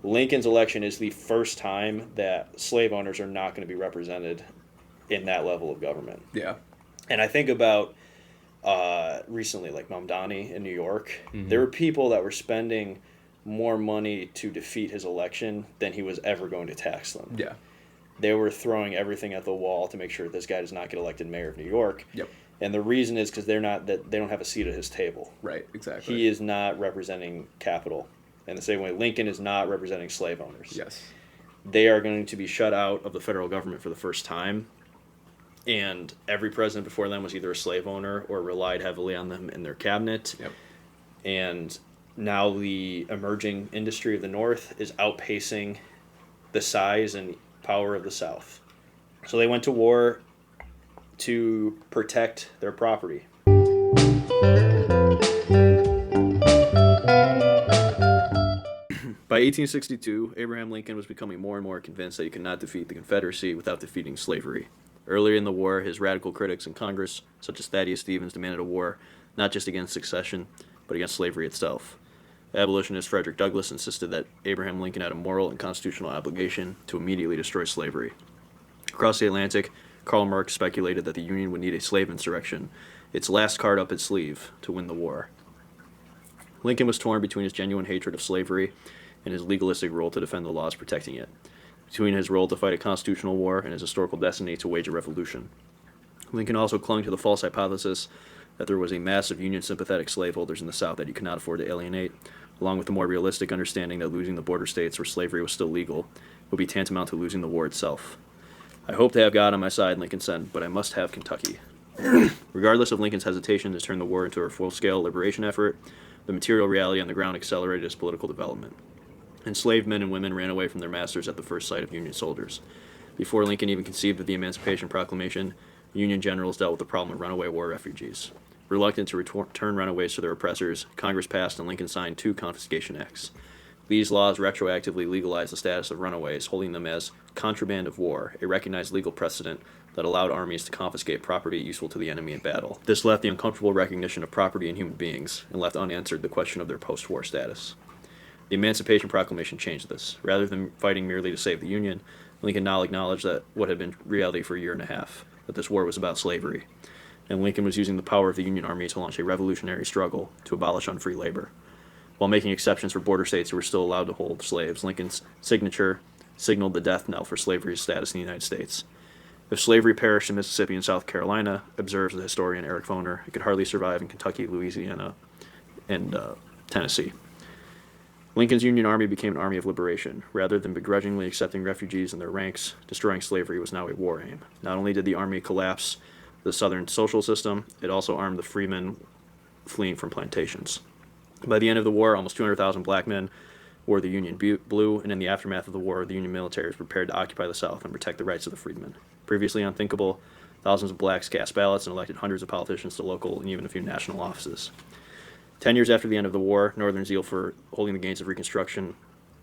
Lincoln's election is the first time that slave owners are not going to be represented in that level of government. Yeah. And I think about recently, like Mamdani in New York, there were people that were spending more money to defeat his election than he was ever going to tax them. Yeah. They were throwing everything at the wall to make sure this guy does not get elected mayor of New York. Yep. And the reason is because they don't have a seat at his table. Right, exactly. He is not representing capital. In the same way, Lincoln is not representing slave owners. Yes. They are going to be shut out of the federal government for the first time. And every president before them was either a slave owner or relied heavily on them in their cabinet. Yep. And now the emerging industry of the North is outpacing the size and power of the South. So they went to war to protect their property. By 1862, Abraham Lincoln was becoming more and more convinced that he could not defeat the Confederacy without defeating slavery. Earlier in the war, his radical critics in Congress, such as Thaddeus Stevens, demanded a war not just against secession, but against slavery itself. Abolitionist Frederick Douglass insisted that Abraham Lincoln had a moral and constitutional obligation to immediately destroy slavery. Across the Atlantic, Karl Marx speculated that the Union would need a slave insurrection, its last card up its sleeve, to win the war. Lincoln was torn between his genuine hatred of slavery and his legalistic role to defend the laws protecting it, between his role to fight a constitutional war and his historical destiny to wage a revolution. Lincoln also clung to the false hypothesis that there was a mass of Union-sympathetic slaveholders in the South that he could not afford to alienate, along with the more realistic understanding that losing the border states where slavery was still legal would be tantamount to losing the war itself. "I hope to have God on my side," Lincoln said, "but I must have Kentucky." Regardless of Lincoln's hesitation to turn the war into a full-scale liberation effort, the material reality on the ground accelerated his political development. Enslaved men and women ran away from their masters at the first sight of Union soldiers. Before Lincoln even conceived of the Emancipation Proclamation, Union generals dealt with the problem of runaway war refugees. Reluctant to return runaways to their oppressors, Congress passed and Lincoln signed 2 confiscation acts. These laws retroactively legalized the status of runaways, holding them as contraband of war, a recognized legal precedent that allowed armies to confiscate property useful to the enemy in battle. This left the uncomfortable recognition of property in human beings and left unanswered the question of their post-war status. The Emancipation Proclamation changed this. Rather than fighting merely to save the Union, Lincoln now acknowledged that what had been reality for a year and a half, that this war was about slavery. And Lincoln was using the power of the Union Army to launch a revolutionary struggle to abolish unfree labor. While making exceptions for border states who were still allowed to hold slaves, Lincoln's signature signaled the death knell for slavery's status in the United States. If slavery perished in Mississippi and South Carolina, observes the historian Eric Foner, it could hardly survive in Kentucky, Louisiana, and Tennessee. Lincoln's Union Army became an army of liberation. Rather than begrudgingly accepting refugees in their ranks, destroying slavery was now a war aim. Not only did the army collapse the Southern social system, it also armed the freemen fleeing from plantations. By the end of the war, almost 200,000 black men wore the Union blue, and in the aftermath of the war, the Union military was prepared to occupy the South and protect the rights of the freedmen. Previously unthinkable, thousands of blacks cast ballots and elected hundreds of politicians to local and even a few national offices. 10 years after the end of the war, Northern zeal for holding the gains of Reconstruction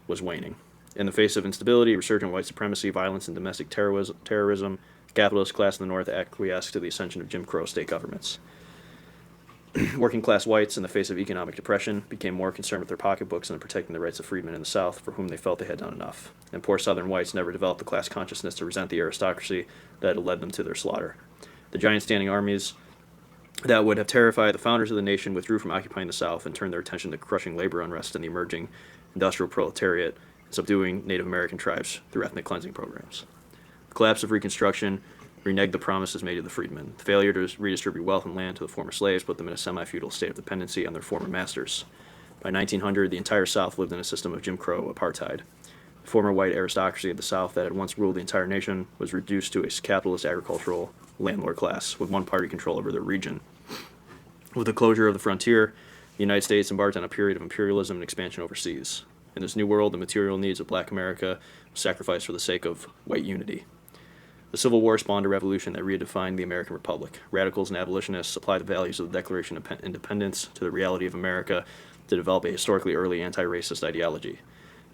was waning. In the face of instability, resurgent white supremacy, violence, and domestic terrorism, the capitalist class in the North acquiesced to the ascension of Jim Crow state governments. Working-class whites, in the face of economic depression, became more concerned with their pocketbooks than protecting the rights of freedmen in the South, for whom they felt they had done enough. And poor Southern whites never developed the class consciousness to resent the aristocracy that had led them to their slaughter. The giant standing armies that would have terrified the founders of the nation withdrew from occupying the South and turned their attention to crushing labor unrest and the emerging industrial proletariat and subduing Native American tribes through ethnic cleansing programs. The collapse of Reconstruction reneged the promises made to the freedmen. The failure to redistribute wealth and land to the former slaves put them in a semi-feudal state of dependency on their former masters. By 1900, the entire South lived in a system of Jim Crow apartheid. The former white aristocracy of the South that had once ruled the entire nation was reduced to a capitalist agricultural landlord class with one-party control over their region. With the closure of the frontier, the United States embarked on a period of imperialism and expansion overseas. In this new world, the material needs of black America were sacrificed for the sake of white unity. The Civil War spawned a revolution that redefined the American Republic. Radicals and abolitionists applied the values of the Declaration of Independence to the reality of America to develop a historically early anti-racist ideology.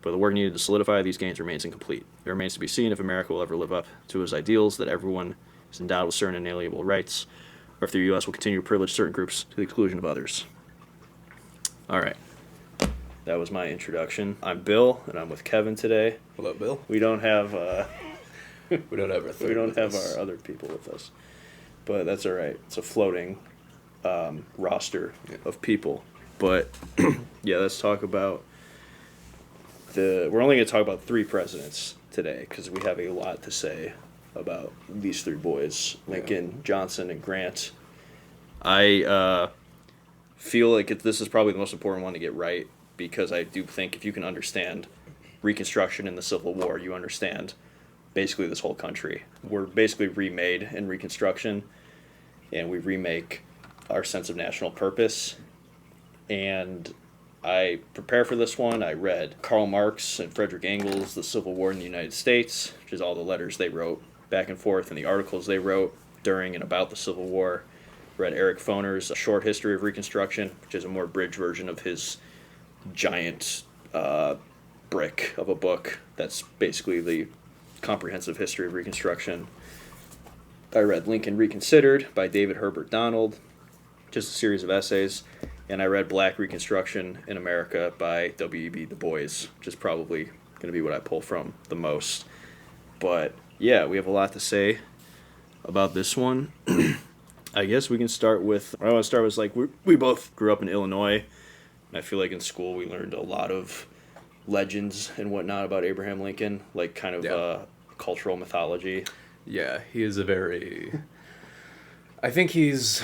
But the work needed to solidify these gains remains incomplete. It remains to be seen if America will ever live up to its ideals that everyone is endowed with certain inalienable rights, or if the U.S. will continue to privilege certain groups to the exclusion of others. All right. That was my introduction. I'm Bill, and I'm with Kevin today. Hello, Bill. We don't have We don't have our we don't have our other people with us, but that's all right. It's a floating roster of people. But yeah, let's talk about we're only going to talk about 3 presidents today because we have a lot to say about these 3 boys, Lincoln, Johnson, and Grant. I feel like this is probably the most important one to get right because I do think if you can understand Reconstruction and the Civil War, you understand basically this whole country. We're basically remade in Reconstruction, and we remake our sense of national purpose. And I prepare for this one. I read Karl Marx and Frederich Engels, The Civil War in the United States, which is all the letters they wrote back and forth and the articles they wrote during and about the Civil War. Read Erich Foner's A Short History of Reconstruction, which is a more abridged version of his giant brick of a book that's basically the comprehensive history of Reconstruction. I read Lincoln Reconsidered by David Herbert Donald, just a series of essays. And I read Black Reconstruction in America by W.E.B. Du Bois, which is probably going to be what I pull from the most. But yeah, we have a lot to say about this one. I guess we can start with, what I want to start with is like, we both grew up in Illinois, and I feel like in school we learned a lot of legends and whatnot about Abraham Lincoln, like kind of cultural mythology. Yeah, he is I think he's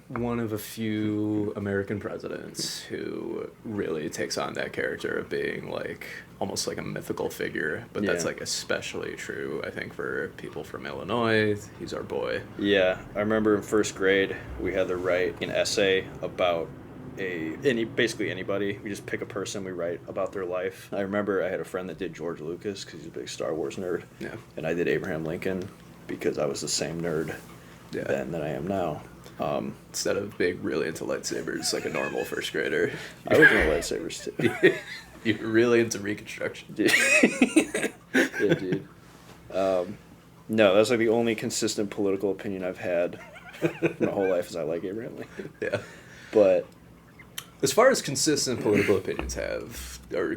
one of a few American presidents who really takes on that character of being like almost like a mythical figure, but that's like especially true, I think, for people from Illinois. He's our boy. Yeah, I remember in first grade we had to write an essay about basically anybody. We just pick a person, we write about their life. I remember I had a friend that did George Lucas because he's a big Star Wars nerd. Yeah. And I did Abraham Lincoln because I was the same nerd then that I am now. Instead of being really into lightsabers like a normal first grader. I was into lightsabers too. You were really into Reconstruction. Yeah, dude. No, that's like the only consistent political opinion I've had my whole life is I like Abraham Lincoln. Yeah. But as far as consistent political opinions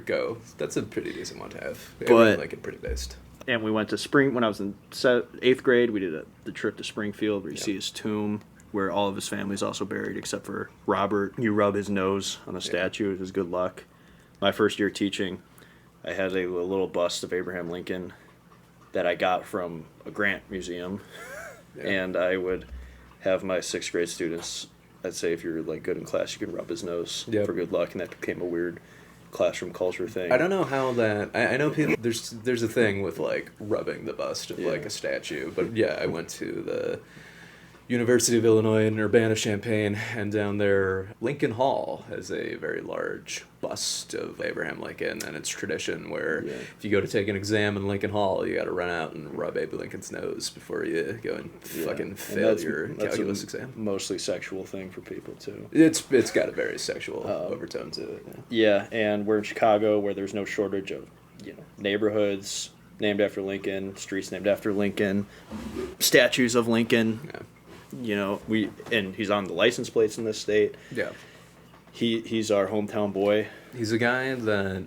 go, that's a pretty decent one to have. But Abraham Lincoln pretty based. And we went to when I was in 8th grade, we did the trip to Springfield where you see his tomb, where all of his family's also buried except for Robert. You rub his nose on the statue, it was good luck. My first year teaching, I had a little bust of Abraham Lincoln that I got from a Grant museum. And I would have my 6th grade students, I'd say if you're like good in class, you can rub his nose for good luck, and that became a weird classroom culture thing. I don't know how that. I know people. There's a thing with like rubbing the bust of like a statue, but I went to the University of Illinois in Urbana-Champaign, and down there, Lincoln Hall has a very large bust of Abraham Lincoln, and it's tradition where if you go to take an exam in Lincoln Hall, you got to run out and rub Abe Lincoln's nose before you go and fucking fail your calculus exam. Mostly sexual thing for people too. It's got a very sexual overtone to it. Yeah, and we're in Chicago, where there's no shortage of neighborhoods named after Lincoln, streets named after Lincoln, statues of Lincoln. Yeah. And he's on the license plates in this state. Yeah. He's our hometown boy. He's a guy that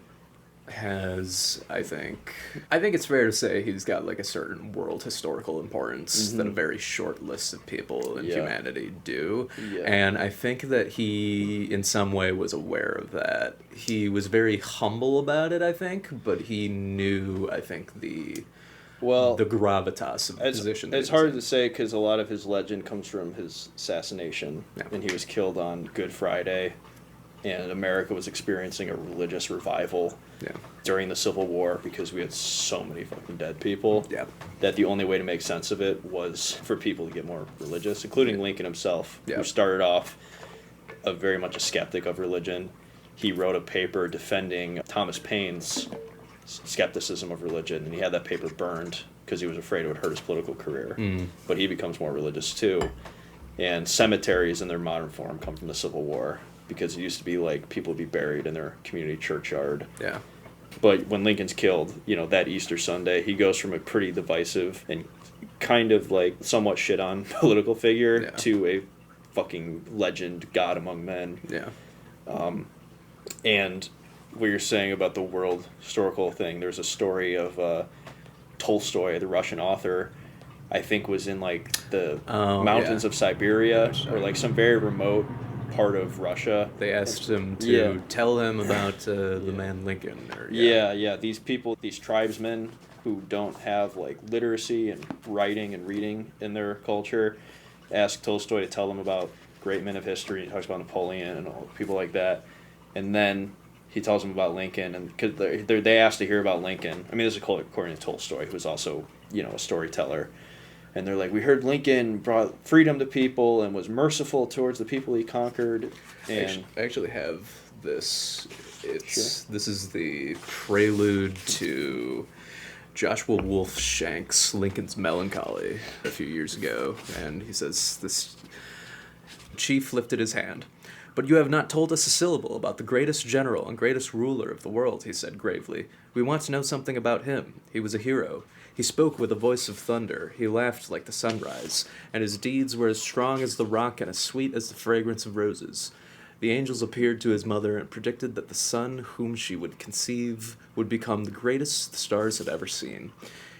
has, I think it's fair to say he's got like a certain world historical importance that a very short list of people in humanity do. Yeah. And I think that he, in some way, was aware of that. He was very humble about it, I think, but he knew, I think, the gravitas of the position. It's hard to say because a lot of his legend comes from his assassination, and he was killed on Good Friday, and America was experiencing a religious revival during the Civil War because we had so many fucking dead people that the only way to make sense of it was for people to get more religious, including Lincoln himself, who started off very much a skeptic of religion. He wrote a paper defending Thomas Paine's skepticism of religion, and he had that paper burned because he was afraid it would hurt his political career. But he becomes more religious too, and cemeteries in their modern form come from the Civil War because it used to be like people would be buried in their community churchyard. But when Lincoln's killed, that Easter Sunday, he goes from a pretty divisive and kind of like somewhat shit on political figure to a fucking legend, God among men. And what you're saying about the world historical thing. There's a story of Tolstoy, the Russian author, I think was in like the mountains of Siberia or like some very remote part of Russia. They asked him to tell him about the man Lincoln. These people, these tribesmen who don't have like literacy and writing and reading in their culture, asked Tolstoy to tell them about great men of history. He talks about Napoleon and all people like that, and then he tells them about Lincoln, and because they asked to hear about Lincoln. I mean, this is according to Tolstoy, who was also a storyteller. And they're like, we heard Lincoln brought freedom to people and was merciful towards the people he conquered. And I actually have this. This is the prelude to Joshua Wolf Schenk's Lincoln's Melancholy a few years ago. And he says, this chief lifted his hand. But you have not told us a syllable about the greatest general and greatest ruler of the world, he said gravely. We want to know something about him. He was a hero. He spoke with a voice of thunder. He laughed like the sunrise, and his deeds were as strong as the rock and as sweet as the fragrance of roses. The angels appeared to his mother and predicted that the son whom she would conceive would become the greatest the stars had ever seen.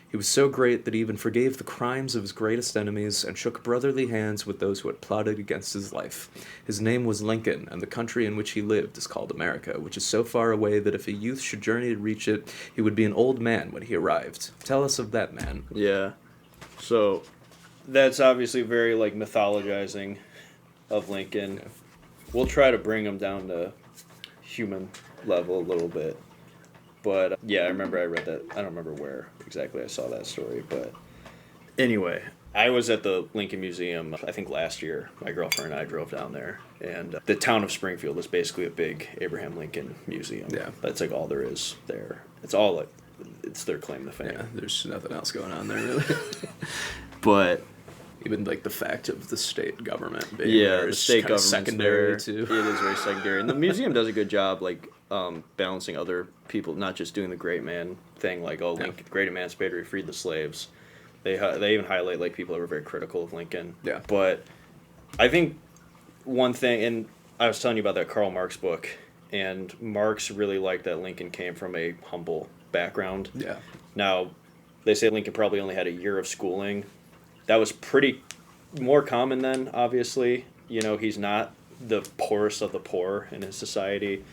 He was so great that he even forgave the crimes of his greatest enemies and shook brotherly hands with those who had plotted against his life. His name was Lincoln, and the country in which he lived is called America, which is so far away that if a youth should journey to reach it, he would be an old man when he arrived. Tell us of that man. Yeah. So that's obviously very like mythologizing of Lincoln. Yeah. We'll try to bring him down to human level a little bit. But, I remember I read that. I don't remember where exactly I saw that story. But anyway, I was at the Lincoln Museum, I think last year. My girlfriend and I drove down there. And the town of Springfield is basically a big Abraham Lincoln museum. Yeah. That's like all there is there. It's all like, it's their claim to fame. Yeah, there's nothing else going on there, really. But even like the fact of the state government being there the is state kind of secondary there. too. It is very secondary. And the museum does a good job, like, balancing other people, not just doing the great man thing, like, Lincoln, great emancipator, he freed the slaves. They even highlight, like, people that were very critical of Lincoln. Yeah. But I think one thing, and I was telling you about that Karl Marx book, and Marx really liked that Lincoln came from a humble background. Yeah. Now, they say Lincoln probably only had a year of schooling. That was pretty more common then, obviously. He's not the poorest of the poor in his society,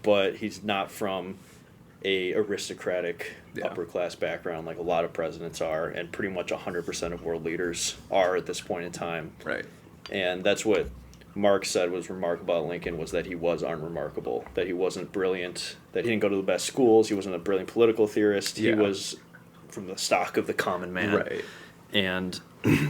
but he's not from a aristocratic upper class background like a lot of presidents are, and pretty much 100% of world leaders are at this point in time. Right. And that's what Marx said was remarkable about Lincoln, was that he was unremarkable, that he wasn't brilliant, that he didn't go to the best schools, he wasn't a brilliant political theorist, he was from the stock of the common man. Right. And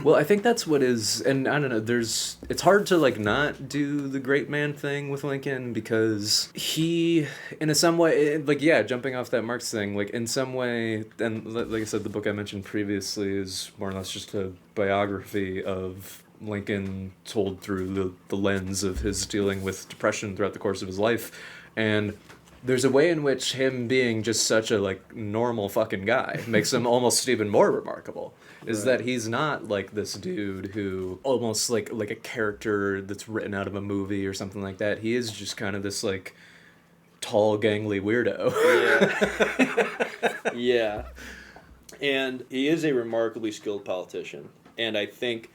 well, I think that's what is, and I don't know, it's hard to like not do the great man thing with Lincoln, because he, in some way, like, jumping off that Marx thing, like, in some way, and like I said, the book I mentioned previously is more or less just a biography of Lincoln told through the lens of his dealing with depression throughout the course of his life. And there's a way in which him being just such a like normal fucking guy makes him almost even more remarkable. Is that he's not like this dude who almost like a character that's written out of a movie or something like that. He is just kind of this like tall, gangly weirdo. Yeah. Yeah. And he is a remarkably skilled politician. And I think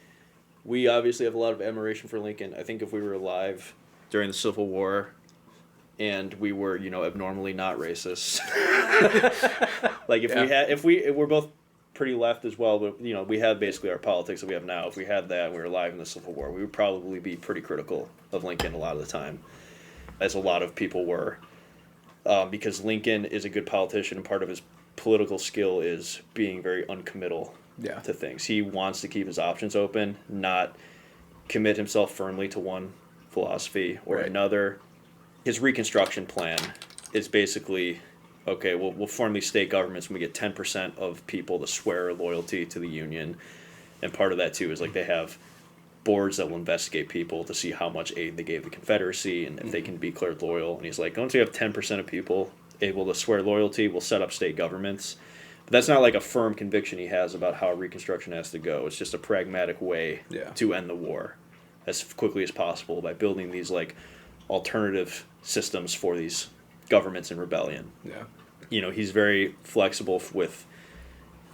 we obviously have a lot of admiration for Lincoln. I think if we were alive during the Civil War and we were, abnormally not racist, like if we're both pretty left as well, but we had basically our politics that we have now. If we had that and we were alive in the Civil War, we would probably be pretty critical of Lincoln a lot of the time, as a lot of people were, because Lincoln is a good politician, and part of his political skill is being very uncommittal to things. He wants to keep his options open, not commit himself firmly to one philosophy or another. His Reconstruction plan is basically, okay, we'll form these state governments when we get 10% of people to swear loyalty to the Union. And part of that, too, is like they have boards that will investigate people to see how much aid they gave the Confederacy and if they can be declared loyal. And he's like, once you have 10% of people able to swear loyalty, we'll set up state governments. But that's not like a firm conviction he has about how Reconstruction has to go. It's just a pragmatic way to end the war as quickly as possible by building these like alternative systems for these government's in rebellion. Yeah. He's very flexible with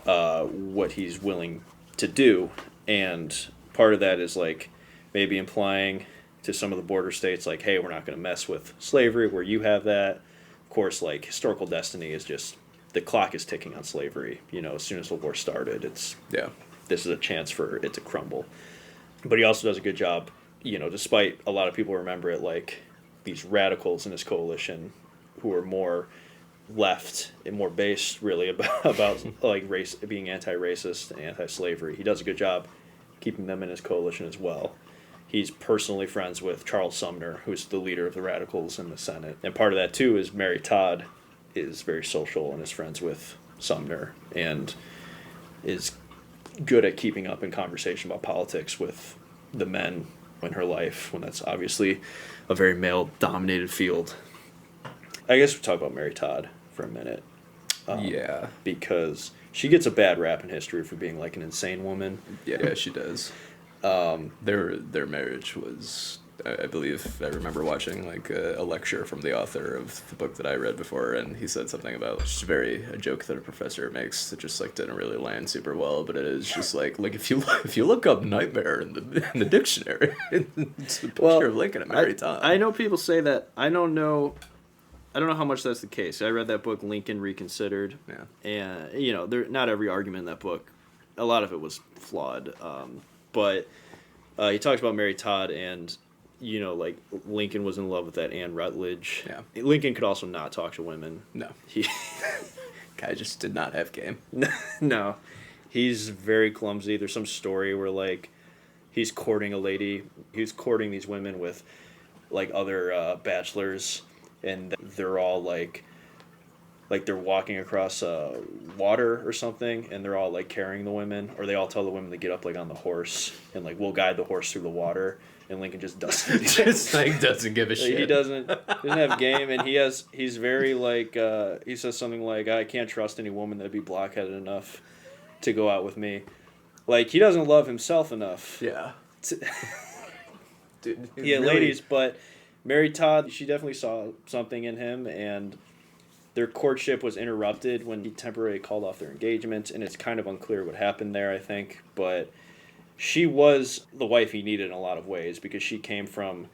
what he's willing to do, and part of that is like maybe implying to some of the border states like, hey, we're not going to mess with slavery where you have that. Of course, like historical destiny is just the clock is ticking on slavery. As soon as the war started, this is a chance for it to crumble. But he also does a good job, despite a lot of people remember it like these radicals in his coalition who are more left and more based really about like race, being anti-racist and anti-slavery. He does a good job keeping them in his coalition as well. He's personally friends with Charles Sumner, who's the leader of the radicals in the Senate. And part of that too is Mary Todd is very social and is friends with Sumner and is good at keeping up in conversation about politics with the men in her life, when that's obviously a very male-dominated field. I guess we'll talk about Mary Todd for a minute. Because she gets a bad rap in history for being like an insane woman. Yeah, she does. Their marriage was, I believe, I remember watching like a lecture from the author of the book that I read before, and he said something about just a joke that a professor makes that just like didn't really land super well, but it is just like if you look up nightmare in the dictionary, it's a picture of Lincoln and Mary Todd. I know people say that. I don't know how much that's the case. I read that book, Lincoln Reconsidered. Yeah. And not every argument in that book, a lot of it was flawed. But he talks about Mary Todd and, like Lincoln was in love with that Anne Rutledge. Yeah. Lincoln could also not talk to women. No. Guy just did not have game. No. He's very clumsy. There's some story where, like, he's courting a lady. He's courting these women with, like, other bachelors, and they're all, like they're walking across water or something, and they're all like carrying the women, or they all tell the women to get up like on the horse and like we'll guide the horse through the water, and Lincoln just doesn't doesn't give a shit. He doesn't have game, and he's very like he says something like, I can't trust any woman that'd be blockheaded enough to go out with me. Like, he doesn't love himself enough. Yeah. Dude, yeah, really... ladies, but Mary Todd, she definitely saw something in him, and their courtship was interrupted when he temporarily called off their engagement, and it's kind of unclear what happened there, I think. But she was the wife he needed in a lot of ways, because she came from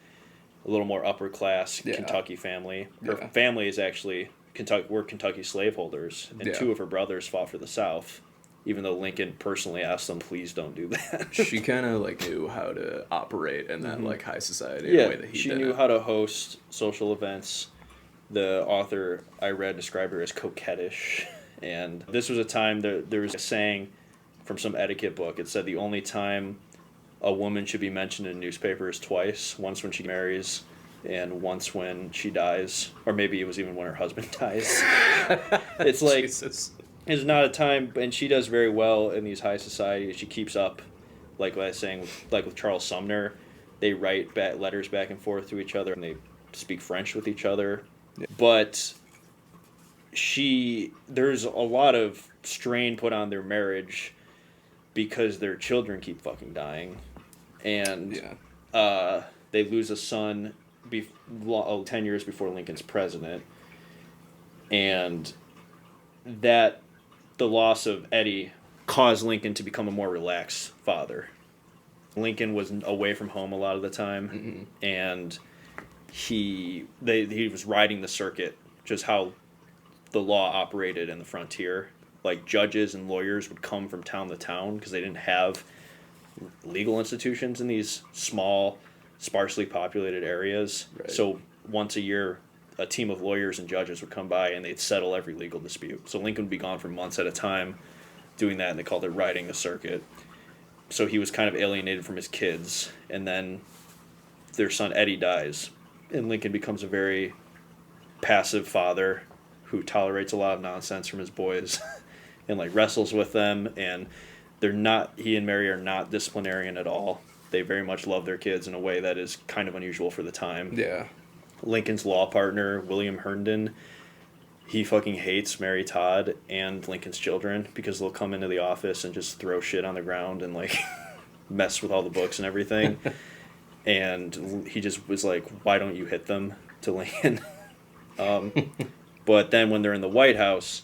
a little more upper-class Kentucky family. Her family is actually Kentucky slaveholders, and two of her brothers fought for the South, even though Lincoln personally asked them, please don't do that. She kind of like knew how to operate in that like high society in a way that he didn't. She knew how to host social events. The author I read described her as coquettish, and this was a time there was a saying from some etiquette book. It said the only time a woman should be mentioned in a newspaper is twice, once when she marries and once when she dies, or maybe it was even when her husband dies. It's like, Jesus. It's not a time, and she does very well in these high societies. She keeps up, like what I was saying, like with Charles Sumner, they write letters back and forth to each other, and they speak French with each other. Yeah. But there's a lot of strain put on their marriage because their children keep fucking dying, and they lose a son 10 years before Lincoln's president, and that the loss of Eddie caused Lincoln to become a more relaxed father. Lincoln was away from home a lot of the time, and he was riding the circuit, just how the law operated in the frontier. Like, judges and lawyers would come from town to town because they didn't have legal institutions in these small, sparsely populated areas. Right. So once a year, a team of lawyers and judges would come by and they'd settle every legal dispute. So Lincoln would be gone for months at a time doing that, and they called it riding the circuit. So he was kind of alienated from his kids, and then their son Eddie dies, and Lincoln becomes a very passive father who tolerates a lot of nonsense from his boys and like wrestles with them, and he and Mary are not disciplinarian at all. They very much love their kids in a way that is kind of unusual for the time. Yeah. Lincoln's law partner, William Herndon, he fucking hates Mary Todd and Lincoln's children because they'll come into the office and just throw shit on the ground and like mess with all the books and everything. And he just was like, why don't you hit them, to Lincoln? But then when they're in the White House,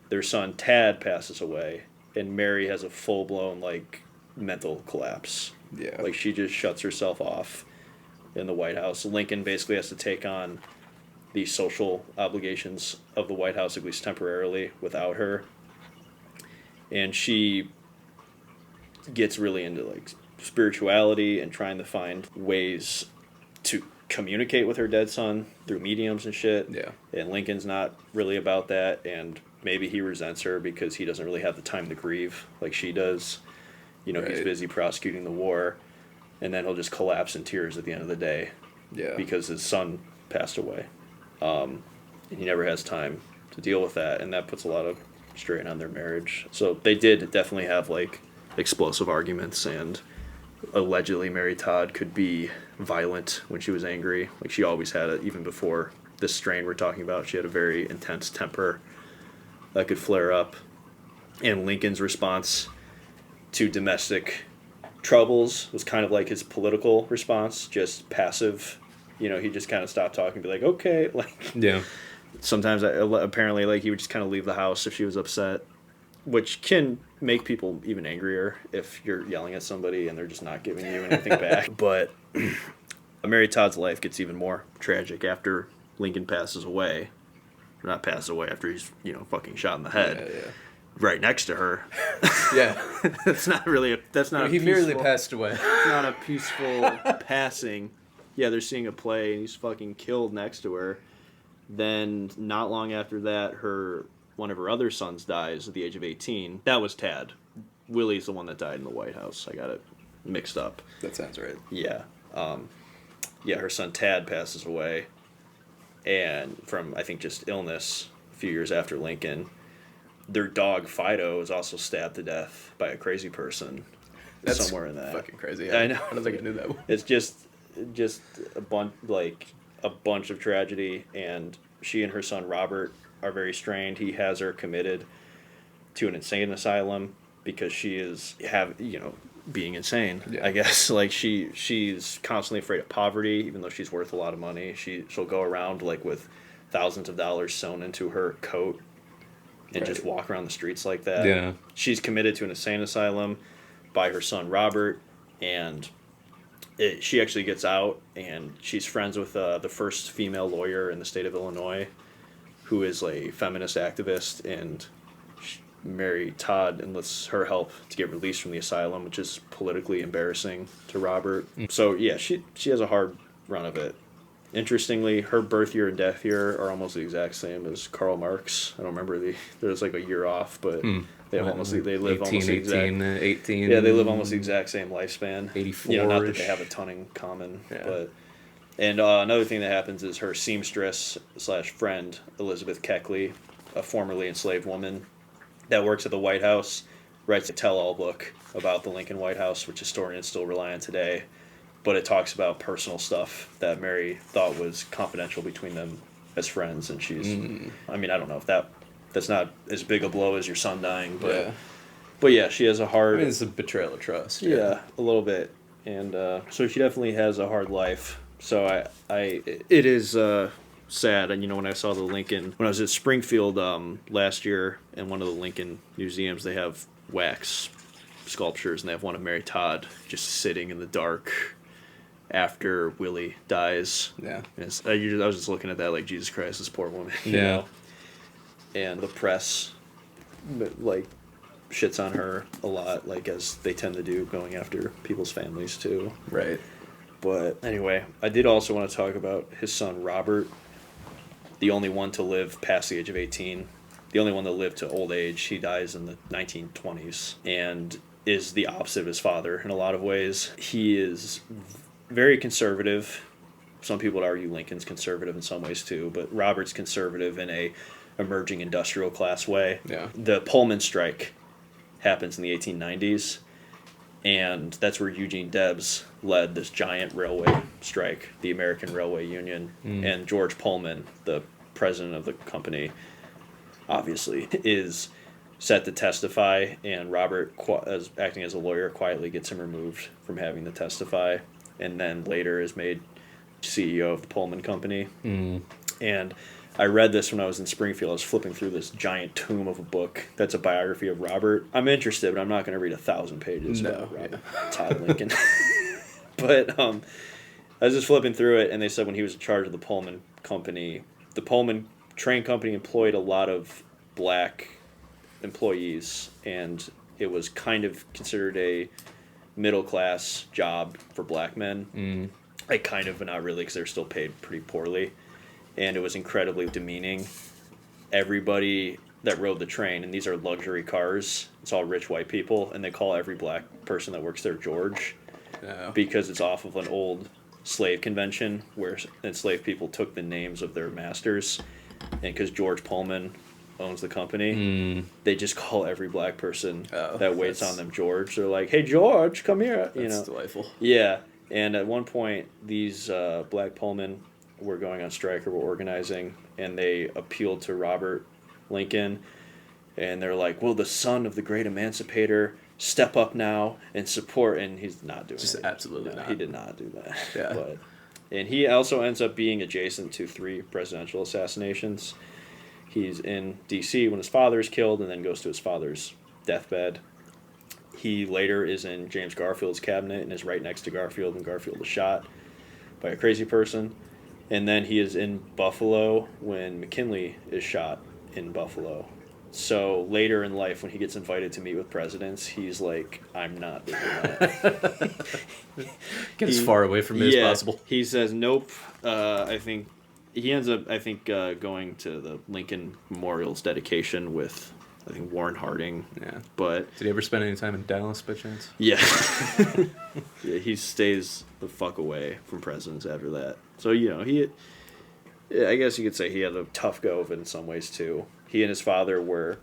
their son Tad passes away, and Mary has a full-blown, like, mental collapse. Yeah. Like, she just shuts herself off in the White House. Lincoln basically has to take on the social obligations of the White House, at least temporarily, without her. And she gets really into, like, spirituality and trying to find ways to communicate with her dead son through mediums and shit. Yeah. And Lincoln's not really about that, and maybe he resents her because he doesn't really have the time to grieve like she does. You know, he's busy prosecuting the war, and then he'll just collapse in tears at the end of the day. Yeah. Because his son passed away. And he never has time to deal with that, and that puts a lot of strain on their marriage. So they did definitely have, like, explosive arguments, and allegedly Mary Todd could be violent when she was angry. Like, she always had it, even before this strain we're talking about. She had a very intense temper that could flare up. And Lincoln's response to domestic troubles was kind of like his political response, just passive. You know, he just kind of stopped talking, be like, okay, like... Yeah. Sometimes, apparently, like, he would just kind of leave the house if she was upset, which can make people even angrier if you're yelling at somebody and they're just not giving you anything back. But Mary Todd's life gets even more tragic after Lincoln passes away. Not passes away, after he's, you know, fucking shot in the head. Yeah. Right next to her. Yeah. That's not really He merely passed away. It's not a peaceful passing. Yeah, they're seeing a play and he's fucking killed next to her. Then, not long after that, one of her other sons dies at the age of 18. That was Tad. Willie's the one that died in the White House. I got it mixed up. That sounds right. Yeah. Her son Tad passes away, and from, I think, just illness a few years after Lincoln. Their dog Fido is also stabbed to death by a crazy person. That's somewhere in that. Fucking crazy. I know. I don't think I knew that one. It's just a bunch of tragedy, and she and her son Robert are very strained. He has her committed to an insane asylum because she is being insane. Yeah. I guess, like, she's constantly afraid of poverty, even though she's worth a lot of money. She'll go around, like, with thousands of dollars sewn into her coat and just walk around the streets like that. Yeah. She's committed to an insane asylum by her son Robert, and she actually gets out, and she's friends with the first female lawyer in the state of Illinois, who is a feminist activist, and Mary Todd enlists her help to get released from the asylum, which is politically embarrassing to Robert. So yeah, she has a hard run of it. Interestingly, her birth year and death year are almost the exact same as Karl Marx. I don't remember there's like a year off, but they live almost the exact 18. Yeah, they live almost the exact same lifespan. 84. Not that they have a ton in common, but another thing that happens is her seamstress / friend Elizabeth Keckley, a formerly enslaved woman that works at the White House, writes a tell-all book about the Lincoln White House, which historians still rely on today. But it talks about personal stuff that Mary thought was confidential between them as friends, and she's. I mean, I don't know if that's not as big a blow as your son dying, but yeah, she has a hard. I mean, it's a betrayal of trust. Yeah, a little bit, and so she definitely has a hard life. So it is sad, and when I saw the Lincoln when I was at Springfield last year in one of the Lincoln museums, they have wax sculptures, and they have one of Mary Todd just sitting in the dark after Willie dies. Yeah. And I was just looking at that like, Jesus Christ, this poor woman. You know? And the press, like, shits on her a lot, like, as they tend to do, going after people's families, too. Right. But anyway, I did also want to talk about his son, Robert, the only one to live past the age of 18, the only one that lived to old age. He dies in the 1920s and is the opposite of his father in a lot of ways. He is very conservative. Some people would argue Lincoln's conservative in some ways too, but Robert's conservative in a emerging industrial class way. Yeah. The Pullman strike happens in the 1890s, and that's where Eugene Debs led this giant railway strike, the American Railway Union. And George Pullman, the president of the company, obviously, is set to testify, and Robert, as acting as a lawyer, quietly gets him removed from having to testify, and then later is made CEO of the Pullman Company. And I read this when I was in Springfield. I was flipping through this giant tome of a book that's a biography of Robert. I'm interested, but I'm not going to read 1,000 pages about Robert Todd Lincoln. But I was just flipping through it, and they said when he was in charge of the Pullman Company, the Pullman train company employed a lot of black employees, and it was kind of considered a middle-class job for black men. Like, kind of, but not really, because they were still paid pretty poorly. And it was incredibly demeaning. Everybody that rode the train, and these are luxury cars, it's all rich white people, and they call every black person that works there George, because it's off of an old slave convention where enslaved people took the names of their masters, and because George Pullman owns the company, they just call every black person that waits on them George. They're like, "Hey George, come here." That's delightful. Yeah. And at one point, these black Pullman were going on strike or were organizing, and they appealed to Robert Lincoln, and they're like, "Will the son of the great emancipator step up now and support?" And he's not doing it. Just absolutely not. He did not do that. Yeah. And he also ends up being adjacent to 3 presidential assassinations. He's in D.C. when his father is killed, and then goes to his father's deathbed. He later is in James Garfield's cabinet and is right next to Garfield when Garfield is shot by a crazy person. And then he is in Buffalo when McKinley is shot in Buffalo. So later in life, when he gets invited to meet with presidents, he's like, "I'm not doing that." Get as far away from me as possible. He says, "Nope." I think he ends up, going to the Lincoln Memorial's dedication with, I think, Warren Harding. Yeah. But did he ever spend any time in Dallas by chance? Yeah. Yeah, he stays the fuck away from presidents after that. So, I guess you could say he had a tough go of it in some ways, too. He and his father were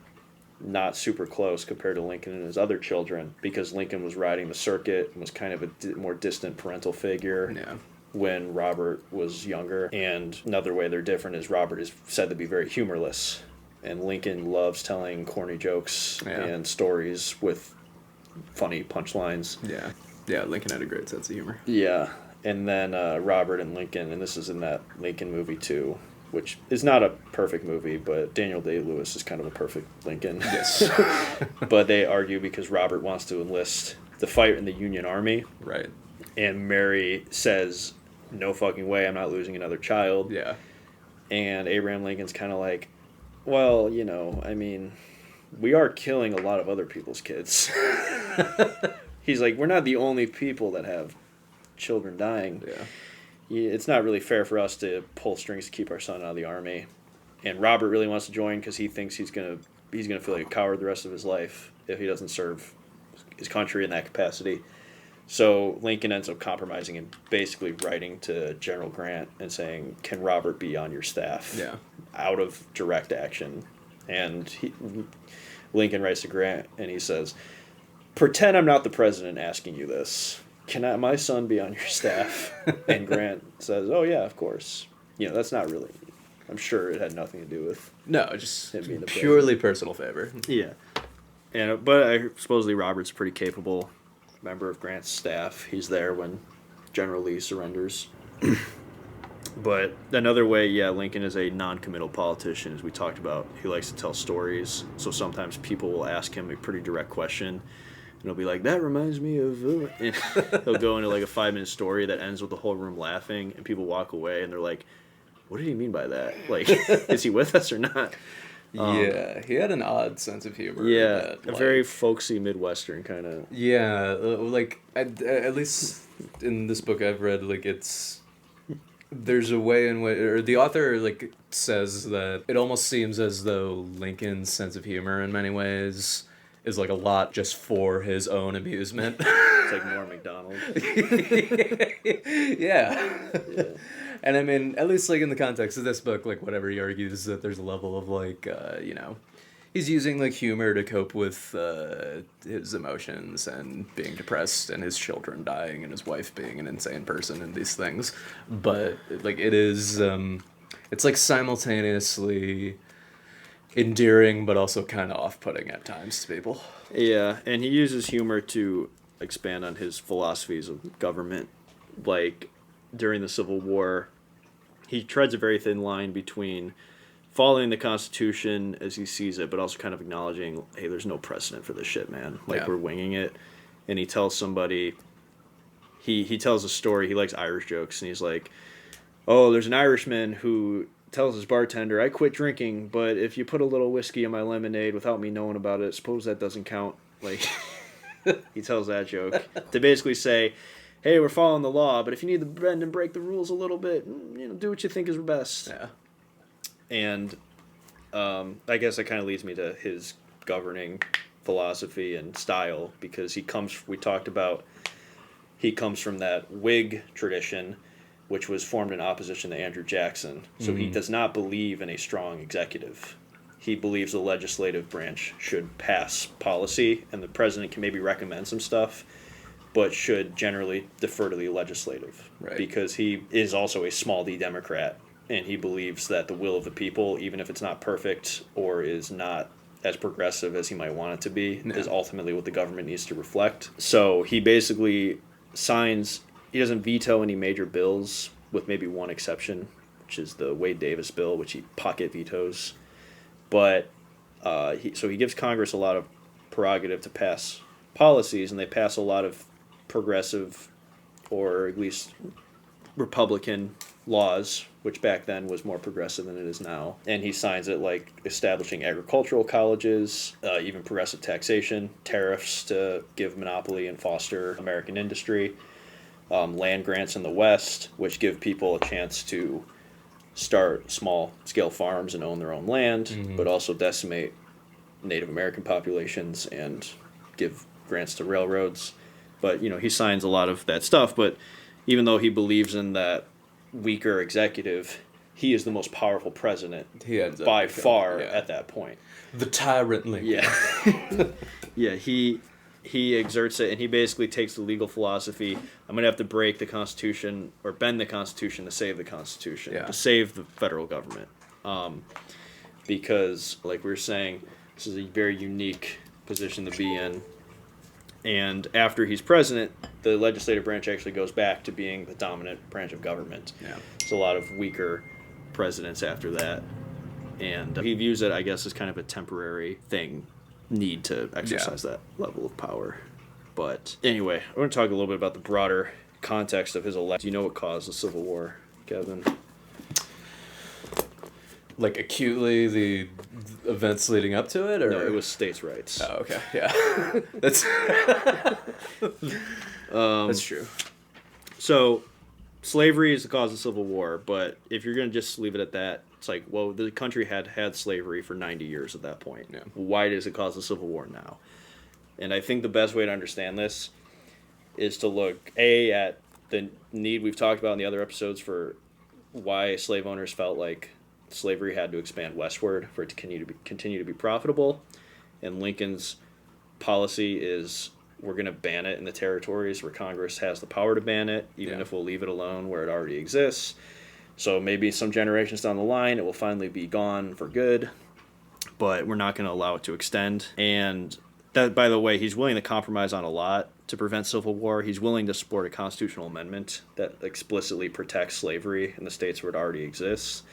not super close compared to Lincoln and his other children, because Lincoln was riding the circuit and was kind of a more distant parental figure when Robert was younger. And another way they're different is Robert is said to be very humorless, and Lincoln loves telling corny jokes and stories with funny punchlines. Yeah, Lincoln had a great sense of humor. Yeah, and then Robert and Lincoln, and this is in that Lincoln movie too, which is not a perfect movie, but Daniel Day-Lewis is kind of a perfect Lincoln. Yes. But they argue because Robert wants to enlist to fight in the Union Army. Right. And Mary says, "No fucking way, I'm not losing another child." Yeah. And Abraham Lincoln's kind of like, "Well, we are killing a lot of other people's kids." He's like, "We're not the only people that have children dying. It's not really fair for us to pull strings to keep our son out of the army." And Robert really wants to join because he thinks he's gonna feel like a coward the rest of his life if he doesn't serve his country in that capacity. So Lincoln ends up compromising and basically writing to General Grant and saying, "Can Robert be on your staff?" Out of direct action. And Lincoln writes to Grant and he says, "Pretend I'm not the president asking you this. Can my son be on your staff?" And Grant says, "Oh yeah, of course." That's not really, I'm sure it had nothing to do with just him being the purely personal favor. Yeah. But supposedly Robert's a pretty capable member of Grant's staff. He's there when General Lee surrenders. But another way, Lincoln is a non-committal politician, as we talked about. He likes to tell stories, so sometimes people will ask him a pretty direct question, and he'll be like, "That reminds me of..." And he'll go into like a 5-minute story that ends with the whole room laughing, and people walk away, and they're like, "What did he mean by that? Like, is he with us or not?" Yeah, he had an odd sense of humor. Yeah, a very folksy Midwestern kind of... Yeah, at least in this book I've read, there's a way in which, or the author says that it almost seems as though Lincoln's sense of humor in many ways is a lot just for his own amusement. It's like Norm Macdonald. Yeah. And I mean, at least in the context of this book, whatever he argues that there's a level of he's using humor to cope with his emotions and being depressed and his children dying and his wife being an insane person and these things. But it is, it's simultaneously endearing but also kind of off-putting at times to people. Yeah, and he uses humor to expand on his philosophies of government. During the Civil War, he treads a very thin line between following the Constitution as he sees it, but also kind of acknowledging, hey, there's no precedent for this shit, man. Like, we're winging it. And he tells somebody, he tells a story, he likes Irish jokes, and he's like, oh, there's an Irishman who tells his bartender, I quit drinking, but if you put a little whiskey in my lemonade without me knowing about it, suppose that doesn't count. Like, he tells that joke to basically say, hey, we're following the law, but if you need to bend and break the rules a little bit, do what you think is best. Yeah. And I guess that kind of leads me to his governing philosophy and style, because he comes from that Whig tradition, which was formed in opposition to Andrew Jackson. So he does not believe in a strong executive. He believes the legislative branch should pass policy, and the president can maybe recommend some stuff, but should generally defer to the legislative. Right. Because he is also a small d Democrat, and he believes that the will of the people, even if it's not perfect or is not as progressive as he might want it to be, is ultimately what the government needs to reflect. So he basically he doesn't veto any major bills, with maybe one exception, which is the Wade Davis bill, which he pocket vetoes. But he gives Congress a lot of prerogative to pass policies, and they pass a lot of progressive, or at least Republican laws, which back then was more progressive than it is now. And he signs it, like establishing agricultural colleges, even progressive taxation, tariffs to give monopoly and foster American industry, land grants in the West, which give people a chance to start small-scale farms and own their own land, but also decimate Native American populations and give grants to railroads. But, he signs a lot of that stuff, but even though he believes in that weaker executive, he is the most powerful president by far at that point. The tyrant Lincoln. Yeah. Yeah, he exerts it, and he basically takes the legal philosophy, I'm going to have to break the Constitution or bend the Constitution to save the Constitution, to save the federal government. Because, like we were saying, this is a very unique position to be in. And after he's president, the legislative branch actually goes back to being the dominant branch of government. Yeah. There's a lot of weaker presidents after that. And he views it, I guess, as kind of a temporary thing, need to exercise that level of power. But anyway, I want to talk a little bit about the broader context of his election. Do you know what caused the Civil War, Kevin? Like acutely the events leading up to it, or no? It was states' rights. Oh, okay, yeah, that's that's true. So, slavery is the cause of the Civil War, but if you're going to just leave it at that, it's like, well, the country had slavery for 90 years at that point. Yeah. Why does it cause the Civil War now? And I think the best way to understand this is to look at the need we've talked about in the other episodes for why slave owners felt like slavery had to expand westward for it to continue to be profitable. And Lincoln's policy is, we're going to ban it in the territories where Congress has the power to ban it, even if we'll leave it alone where it already exists. So maybe some generations down the line, it will finally be gone for good, but we're not going to allow it to extend. And that, by the way, he's willing to compromise on a lot to prevent civil war. He's willing to support a constitutional amendment that explicitly protects slavery in the states where it already exists.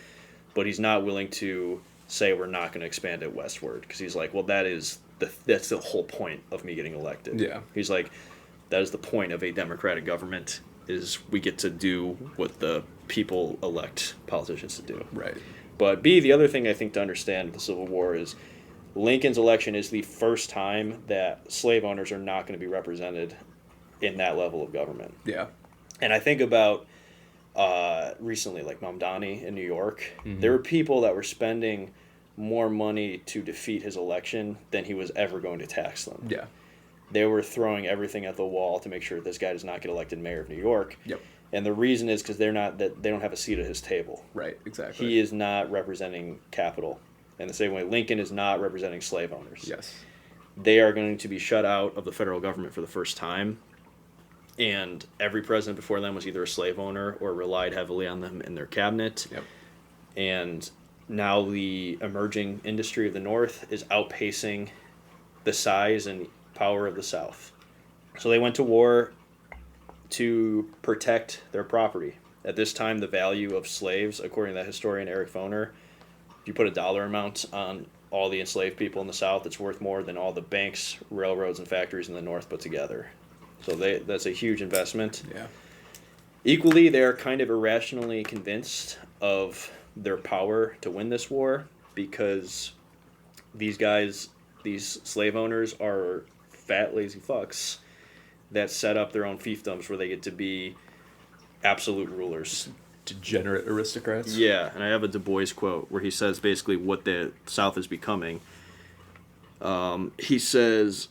But he's not willing to say we're not going to expand it westward, because he's like, well, that's the whole point of me getting elected. Yeah. He's like, that is the point of a democratic government, is we get to do what the people elect politicians to do. Right. But the other thing I think to understand the Civil War is Lincoln's election is the first time that slave owners are not going to be represented in that level of government. Yeah. And I think about recently, like Mamdani in New York, there were people that were spending more money to defeat his election than he was ever going to tax them. Yeah. They were throwing everything at the wall to make sure this guy does not get elected mayor of New York. Yep. And the reason is because they don't have a seat at his table. Right, exactly. He is not representing capital. In the same way, Lincoln is not representing slave owners. Yes. They are going to be shut out of the federal government for the first time. And every president before them was either a slave owner or relied heavily on them in their cabinet. Yep. And now the emerging industry of the North is outpacing the size and power of the South. So they went to war to protect their property. At this time, the value of slaves, according to that historian Eric Foner, if you put a dollar amount on all the enslaved people in the South, it's worth more than all the banks, railroads, and factories in the North put together. So that's a huge investment. Yeah. Equally, they're kind of irrationally convinced of their power to win this war because these guys, these slave owners, are fat, lazy fucks that set up their own fiefdoms where they get to be absolute rulers. Degenerate aristocrats. Yeah, and I have a Du Bois quote where he says basically what the South is becoming. He says,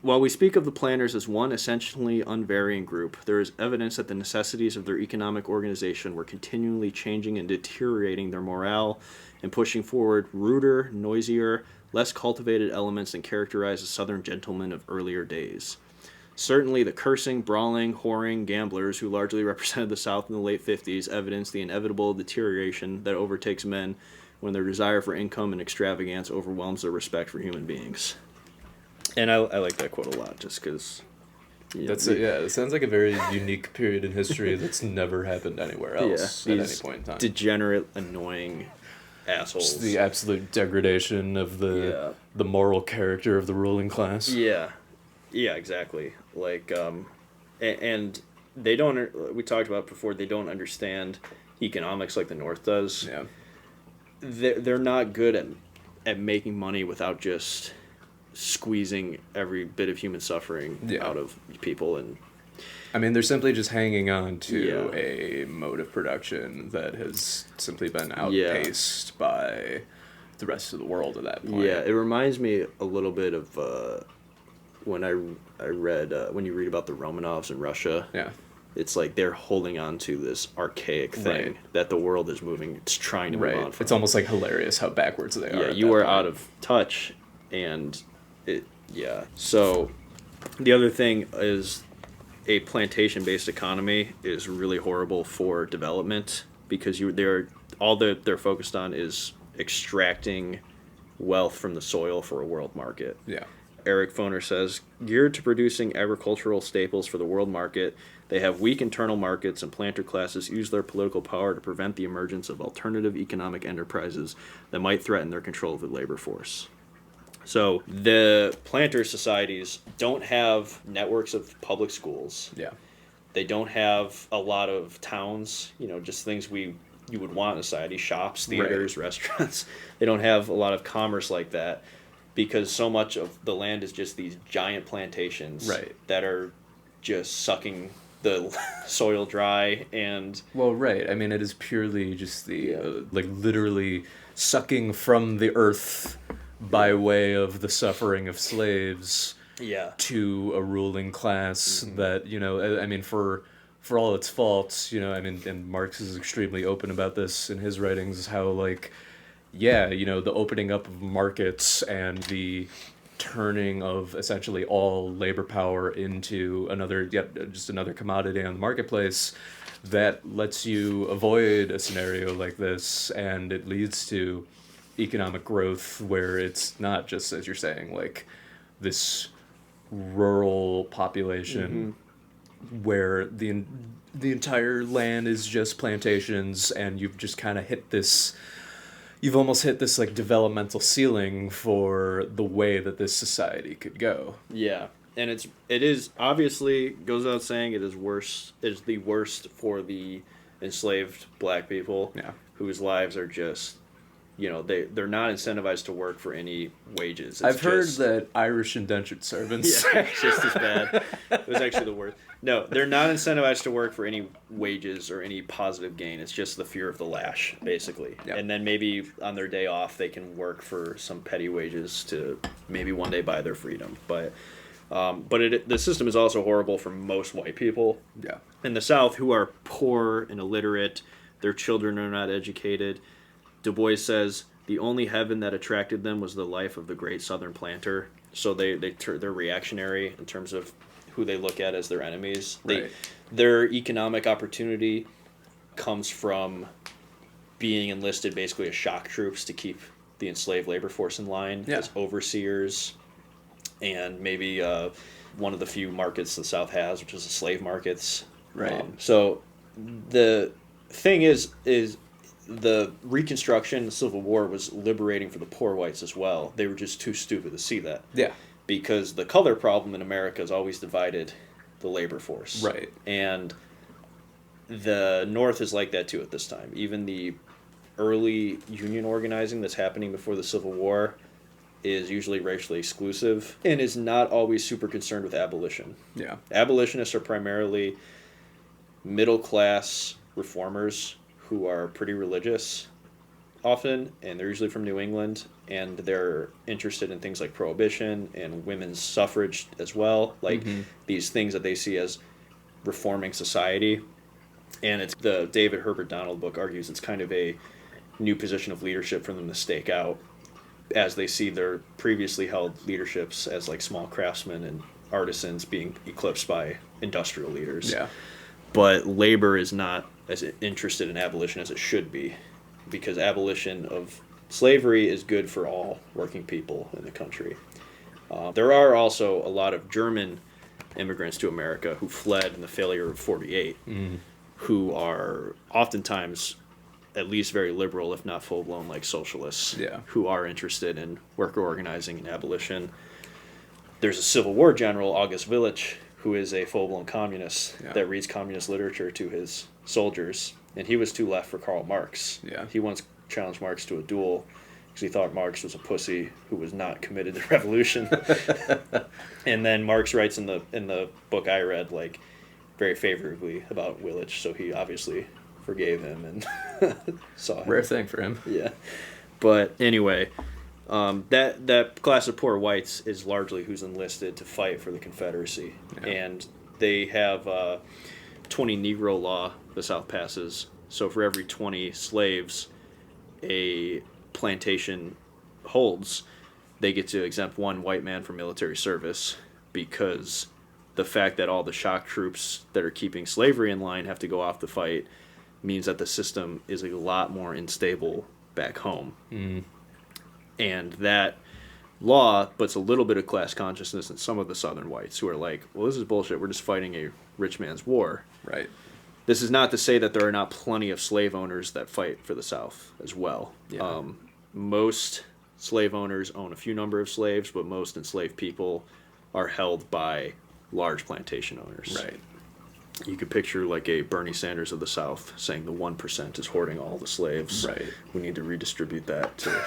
while we speak of the planters as one essentially unvarying group, there is evidence that the necessities of their economic organization were continually changing and deteriorating their morale and pushing forward ruder, noisier, less cultivated elements than characterized the Southern gentlemen of earlier days. Certainly the cursing, brawling, whoring gamblers who largely represented the South in the late 50s evidenced the inevitable deterioration that overtakes men when their desire for income and extravagance overwhelms their respect for human beings. And I like that quote a lot, just because. It sounds like a very unique period in history that's never happened anywhere else at any point in time. Degenerate, annoying assholes. Just the absolute degradation of the moral character of the ruling class. Yeah, exactly. Like, and they don't. We talked about before. They don't understand economics like the North does. Yeah, they're not good at making money without just squeezing every bit of human suffering out of people. And I mean, they're simply just hanging on to a mode of production that has simply been outpaced by the rest of the world at that point. Yeah, it reminds me a little bit of when I read when you read about the Romanovs in Russia. Yeah, it's like they're holding on to this archaic thing that the world is moving. It's trying to move on from. It's almost like hilarious how backwards they are. Yeah, you are out of touch, and So, the other thing is a plantation-based economy is really horrible for development because all that they're focused on is extracting wealth from the soil for a world market. Yeah. Eric Foner says, geared to producing agricultural staples for the world market, they have weak internal markets, and planter classes use their political power to prevent the emergence of alternative economic enterprises that might threaten their control of the labor force. So the planter societies don't have networks of public schools. Yeah. They don't have a lot of towns, just things you would want in a society, shops, theaters, restaurants. They don't have a lot of commerce like that because so much of the land is just these giant plantations that are just sucking the soil dry and... Well, right. I mean, it is purely just the, literally sucking from the earth by way of the suffering of slaves to a ruling class that, I mean, for all its faults, and Marx is extremely open about this in his writings, how, the opening up of markets and the turning of essentially all labor power into another commodity on the marketplace that lets you avoid a scenario like this, and it leads to economic growth where it's not just, as you're saying, this rural population where the entire land is just plantations, and you've just kind of you've almost hit this developmental ceiling for the way that this society could go. Yeah, and it is obviously, goes without saying, it is the worst for the enslaved black people whose lives are just, they're not incentivized to work for any wages. I've heard that Irish indentured servants. Yeah, it's just as bad. It was actually the worst. No, they're not incentivized to work for any wages or any positive gain. It's just the fear of the lash, basically. Yep. And then maybe on their day off, they can work for some petty wages to maybe one day buy their freedom. But the system is also horrible for most white people in the South who are poor and illiterate. Their children are not educated. Du Bois says the only heaven that attracted them was the life of the great Southern planter. So they're reactionary in terms of who they look at as their enemies. Their economic opportunity comes from being enlisted basically as shock troops to keep the enslaved labor force in line as overseers, and maybe one of the few markets the South has, which is the slave markets. Right. So the thing is the Reconstruction, the Civil War was liberating for the poor whites as well. They were just too stupid to see that. Yeah. Because the color problem in America has always divided the labor force. Right. And the North is like that too at this time. Even the early union organizing that's happening before the Civil War is usually racially exclusive and is not always super concerned with abolition. Yeah. Abolitionists are primarily middle-class reformers who are pretty religious often, and they're usually from New England, and they're interested in things like prohibition and women's suffrage as well, like these things that they see as reforming society. And it's the David Herbert Donald book argues it's kind of a new position of leadership for them to stake out as they see their previously held leaderships as like small craftsmen and artisans being eclipsed by industrial leaders. Yeah. But labor is not as interested in abolition as it should be, because abolition of slavery is good for all working people in the country. There are also a lot of German immigrants to America who fled in the failure of 48, who are oftentimes at least very liberal, if not full-blown like socialists, who are interested in worker organizing and abolition. There's a Civil War general, August Willich, who is a full-blown communist that reads communist literature to his soldiers, and he was too left for Karl Marx. Yeah. He once challenged Marx to a duel because he thought Marx was a pussy who was not committed to revolution. And then Marx writes in the book I read like very favorably about Willich, so he obviously forgave him and saw him. Rare thing for him. Yeah. But anyway, that class of poor whites is largely who's enlisted to fight for the Confederacy. Yeah. And they have 20 Negro law the South passes. So for every 20 slaves a plantation holds, they get to exempt one white man from military service, because the fact that all the shock troops that are keeping slavery in line have to go off to fight means that the system is a lot more unstable back home. And that law puts a little bit of class consciousness in some of the Southern whites who are like, well, this is bullshit. We're just fighting a rich man's war. Right. This is not to say that there are not plenty of slave owners that fight for the South as well. Yeah. Most slave owners own a few number of slaves, but most enslaved people are held by large plantation owners. Right. You could picture like a Bernie Sanders of the South saying the 1% is hoarding all the slaves. Right. We need to redistribute that to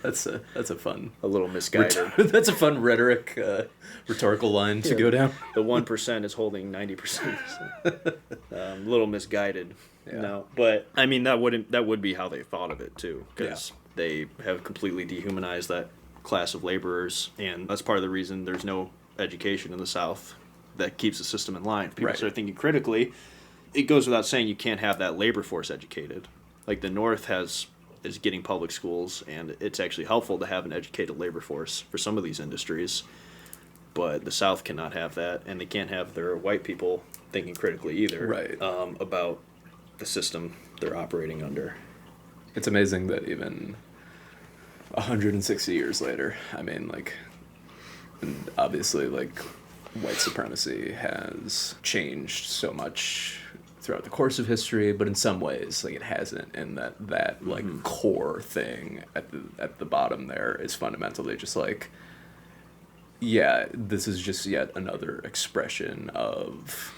That's a fun, a little misguided. That's a fun rhetorical line to go down. The 1% is holding 90%. A little misguided. Yeah. No, but I mean that would be how they thought of it too, because they have completely dehumanized that class of laborers, and that's part of the reason there's no education in the South that keeps the system in line. If people start thinking critically, it goes without saying you can't have that labor force educated. Like the North is getting public schools, and it's actually helpful to have an educated labor force for some of these industries. But the South cannot have that, and they can't have their white people thinking critically either about the system they're operating under. It's amazing that even 160 years later, I mean, like, and obviously, like, white supremacy has changed so much throughout the course of history, but in some ways, like, it hasn't, and that like core thing at the bottom there is fundamentally just like, yeah, this is just yet another expression of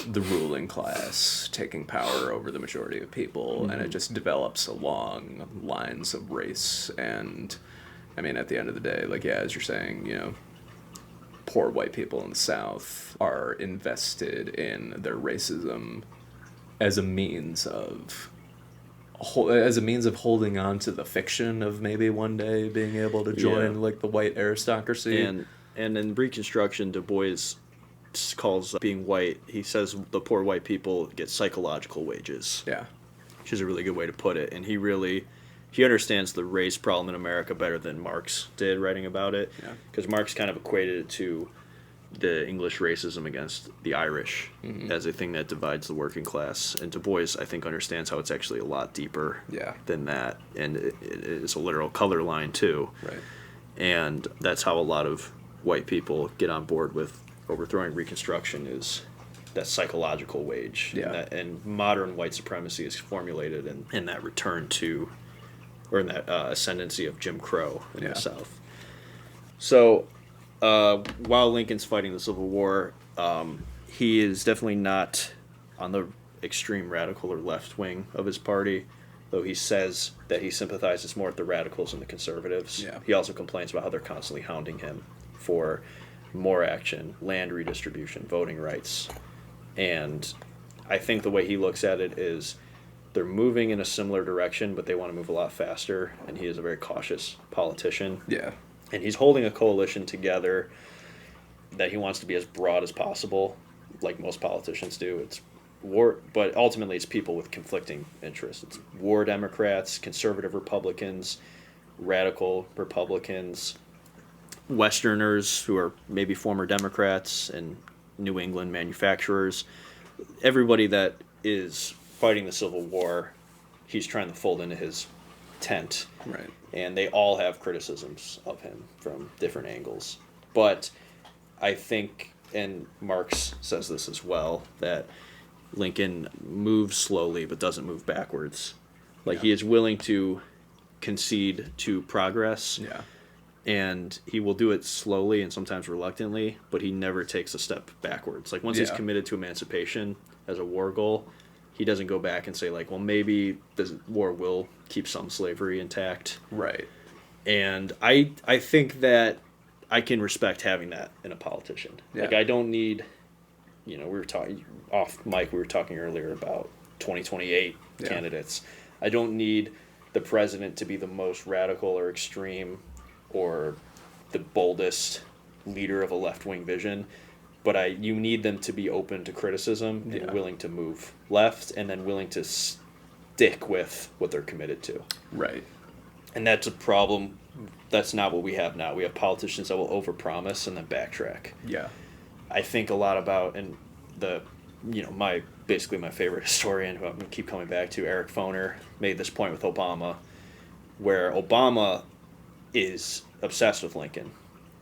the ruling class taking power over the majority of people, and it just develops along lines of race. And I mean, at the end of the day, like, yeah, as you're saying, you know, poor white people in the South are invested in their racism as a means of holding on to the fiction of maybe one day being able to join like the white aristocracy. And in Reconstruction, Du Bois calls being white, he says the poor white people get psychological wages. Yeah. Which is a really good way to put it. And he understands the race problem in America better than Marx did writing about it. Because Marx kind of equated it to the English racism against the Irish as a thing that divides the working class. And Du Bois, I think, understands how it's actually a lot deeper than that. And it is a literal color line, too. Right. And that's how a lot of white people get on board with overthrowing Reconstruction, is that psychological wage. Yeah. And modern white supremacy is formulated in that return to, or in that ascendancy of Jim Crow in the South. So while Lincoln's fighting the Civil War, he is definitely not on the extreme radical or left wing of his party, though he says that he sympathizes more with the radicals and the conservatives. Yeah. He also complains about how they're constantly hounding him for more action, land redistribution, voting rights. And I think the way he looks at it is they're moving in a similar direction, but they want to move a lot faster, and he is a very cautious politician. Yeah. And he's holding a coalition together that he wants to be as broad as possible, like most politicians do. It's war, but ultimately it's people with conflicting interests. It's war Democrats, conservative Republicans, radical Republicans, Westerners who are maybe former Democrats, and New England manufacturers. Everybody that is fighting the Civil War, he's trying to fold into his tent. Right. And they all have criticisms of him from different angles. But I think, and Marx says this as well, that Lincoln moves slowly but doesn't move backwards. Like, he is willing to concede to progress. Yeah. And he will do it slowly and sometimes reluctantly, but he never takes a step backwards. Like, once he's committed to emancipation as a war goal, he doesn't go back and say, like, well, maybe the war will keep some slavery intact. Right. And I think that I can respect having that in a politician. Yeah. Like, I don't need, we were talking off mic, we were talking earlier about 2028 candidates. I don't need the president to be the most radical or extreme or the boldest leader of a left-wing vision, but you need them to be open to criticism and willing to move left, and then willing to stick with what they're committed to. Right. And that's a problem. That's not what we have now. We have politicians that will overpromise and then backtrack. Yeah. I think a lot about, and my favorite historian, who I'm going to keep coming back to, Eric Foner, made this point with Obama, where Obama is obsessed with Lincoln.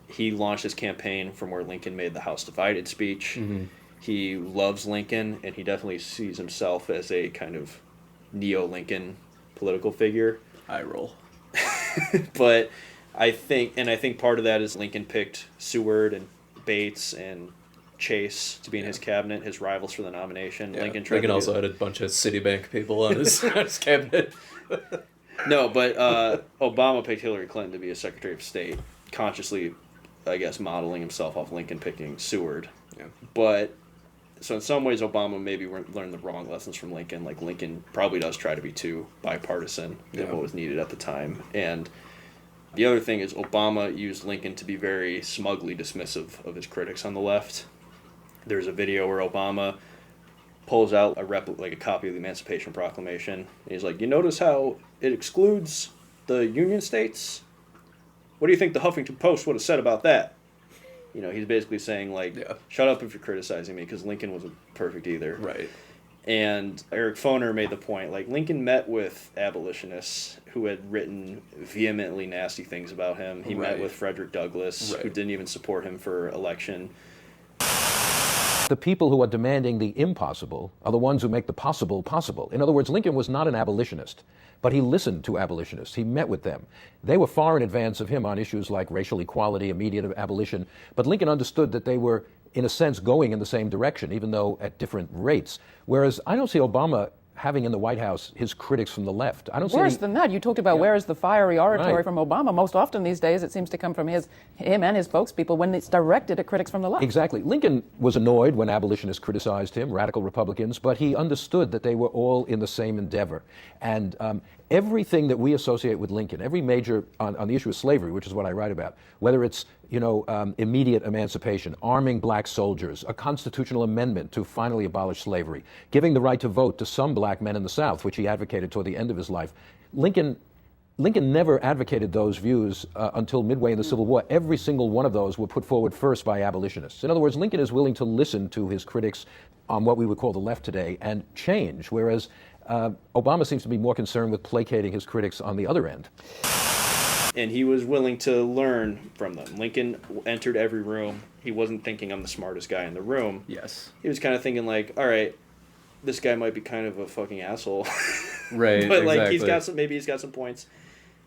He launched his campaign from where Lincoln made the House Divided speech. Mm-hmm. He loves Lincoln, and he definitely sees himself as a kind of neo-Lincoln political figure. Eye roll. But I think part of that is Lincoln picked Seward and Bates and Chase to be in his cabinet, his rivals for the nomination. Yeah. Lincoln also had a bunch of Citibank people on his cabinet. No, but Obama picked Hillary Clinton to be a Secretary of State, consciously, I guess, modeling himself off Lincoln picking Seward. Yeah. But, so in some ways, Obama maybe learned the wrong lessons from Lincoln. Like, Lincoln probably does try to be too bipartisan than what was needed at the time. And the other thing is Obama used Lincoln to be very smugly dismissive of his critics on the left. There's a video where Obama pulls out a copy of the Emancipation Proclamation. And he's like, you notice how it excludes the Union states? What do you think the Huffington Post would have said about that? He's basically saying, shut up if you're criticizing me, because Lincoln wasn't perfect either. Right. And Eric Foner made the point, Lincoln met with abolitionists who had written vehemently nasty things about him. He met with Frederick Douglass, who didn't even support him for election. The people who are demanding the impossible are the ones who make the possible possible. In other words, Lincoln was not an abolitionist, but he listened to abolitionists. He met with them. They were far in advance of him on issues like racial equality, immediate abolition, but Lincoln understood that they were, in a sense, going in the same direction, even though at different rates. Whereas I don't see Obama having in the White House his critics from the left. I don't see Worse than that. You talked about where is the fiery oratory from Obama. Most often these days it seems to come from him and his spokespeople when it's directed at critics from the left. Exactly. Lincoln was annoyed when abolitionists criticized him, radical Republicans, but he understood that they were all in the same endeavor. And everything that we associate with Lincoln, every major, on the issue of slavery, which is what I write about, whether it's immediate emancipation, arming black soldiers, a constitutional amendment to finally abolish slavery, giving the right to vote to some black men in the South, which he advocated toward the end of his life. Lincoln never advocated those views until midway in the Civil War. Every single one of those were put forward first by abolitionists. In other words, Lincoln is willing to listen to his critics on what we would call the left today and change, whereas Obama seems to be more concerned with placating his critics on the other end. And he was willing to learn from them. Lincoln entered every room. He wasn't thinking, I'm the smartest guy in the room. Yes. He was kind of thinking like, all right, this guy might be kind of a fucking asshole. Right, but like exactly. he's got some points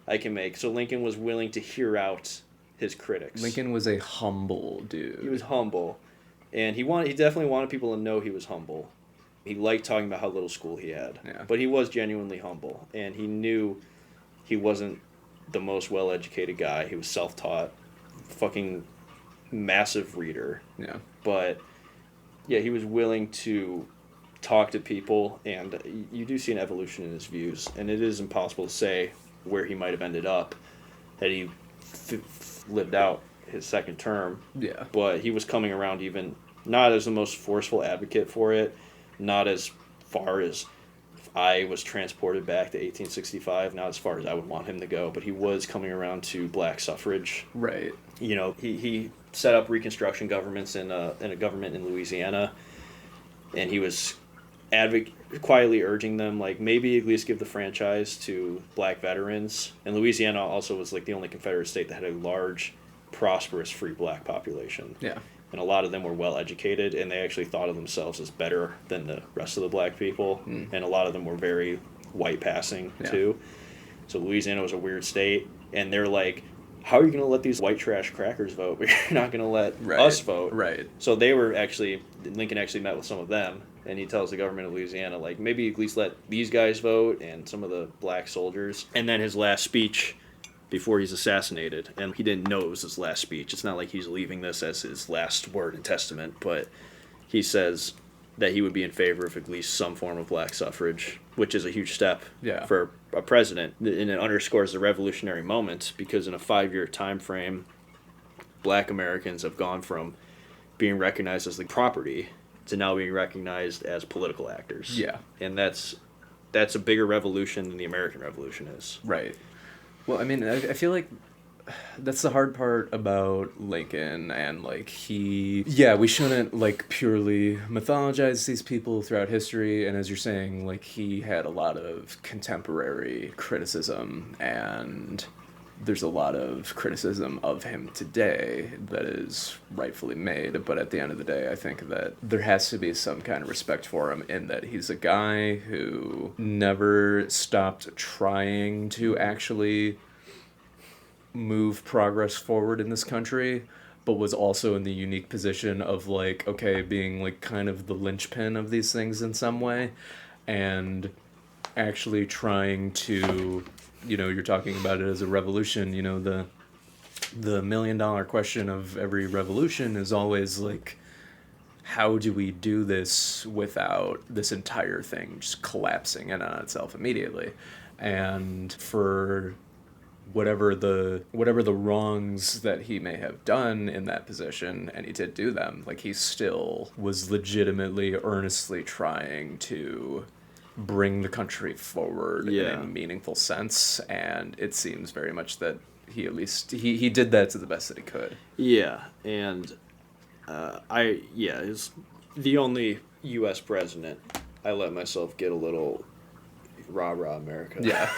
I can make. So Lincoln was willing to hear out his critics. Lincoln was a humble dude. He was humble. And he definitely wanted people to know he was humble. He liked talking about how little school he had. Yeah. But he was genuinely humble. And he knew he wasn't the most well-educated guy. He was self-taught, fucking massive reader. Yeah. But yeah, he was willing to talk to people, and you do see an evolution in his views, and it is impossible to say where he might have ended up had he lived out his second term. Yeah. But he was coming around, even not as the most forceful advocate for it, not as far as I was transported back to 1865, not as far as I would want him to go, but he was coming around to black suffrage. Right. You know, he set up Reconstruction governments in a government in Louisiana, and he was quietly urging them, like, maybe at least give the franchise to black veterans. And Louisiana also was like the only Confederate state that had a large, prosperous, free black population. Yeah. And a lot of them were well educated, and they actually thought of themselves as better than the rest of the black people. And a lot of them were very white passing too. So Louisiana was a weird state, and they're like, how are you going to let these white trash crackers vote, but you're not going to let us vote? Right. So Lincoln actually met with some of them, and he tells the government of Louisiana, like, maybe at least let these guys vote and some of the black soldiers. And then his last speech before he's assassinated, and he didn't know it was his last speech. It's not like he's leaving this as his last word and testament, but he says that he would be in favor of at least some form of black suffrage, which is a huge step for a president. And it underscores the revolutionary moment, because in a 5-year time frame, black Americans have gone from being recognized as the property to now being recognized as political actors. Yeah. And that's a bigger revolution than the American Revolution is. Right. Well, I mean, I feel like that's the hard part about Lincoln, and like we shouldn't like purely mythologize these people throughout history, and as you're saying, like he had a lot of contemporary criticism, and there's a lot of criticism of him today that is rightfully made, but at the end of the day, I think that there has to be some kind of respect for him, in that he's a guy who never stopped trying to actually move progress forward in this country, but was also in the unique position of like, okay, being like kind of the linchpin of these things in some way, and actually trying to, you know, you're talking about it as a revolution, you know, the $1 million question of every revolution is always like, how do we do this without this entire thing just collapsing in on itself immediately? And for whatever the wrongs that he may have done in that position, and he did do them, like he still was legitimately, earnestly trying to bring the country forward in a meaningful sense, and it seems very much that he at least he did that to the best that he could. Yeah, and is the only U.S. president I let myself get a little rah-rah America. Yeah.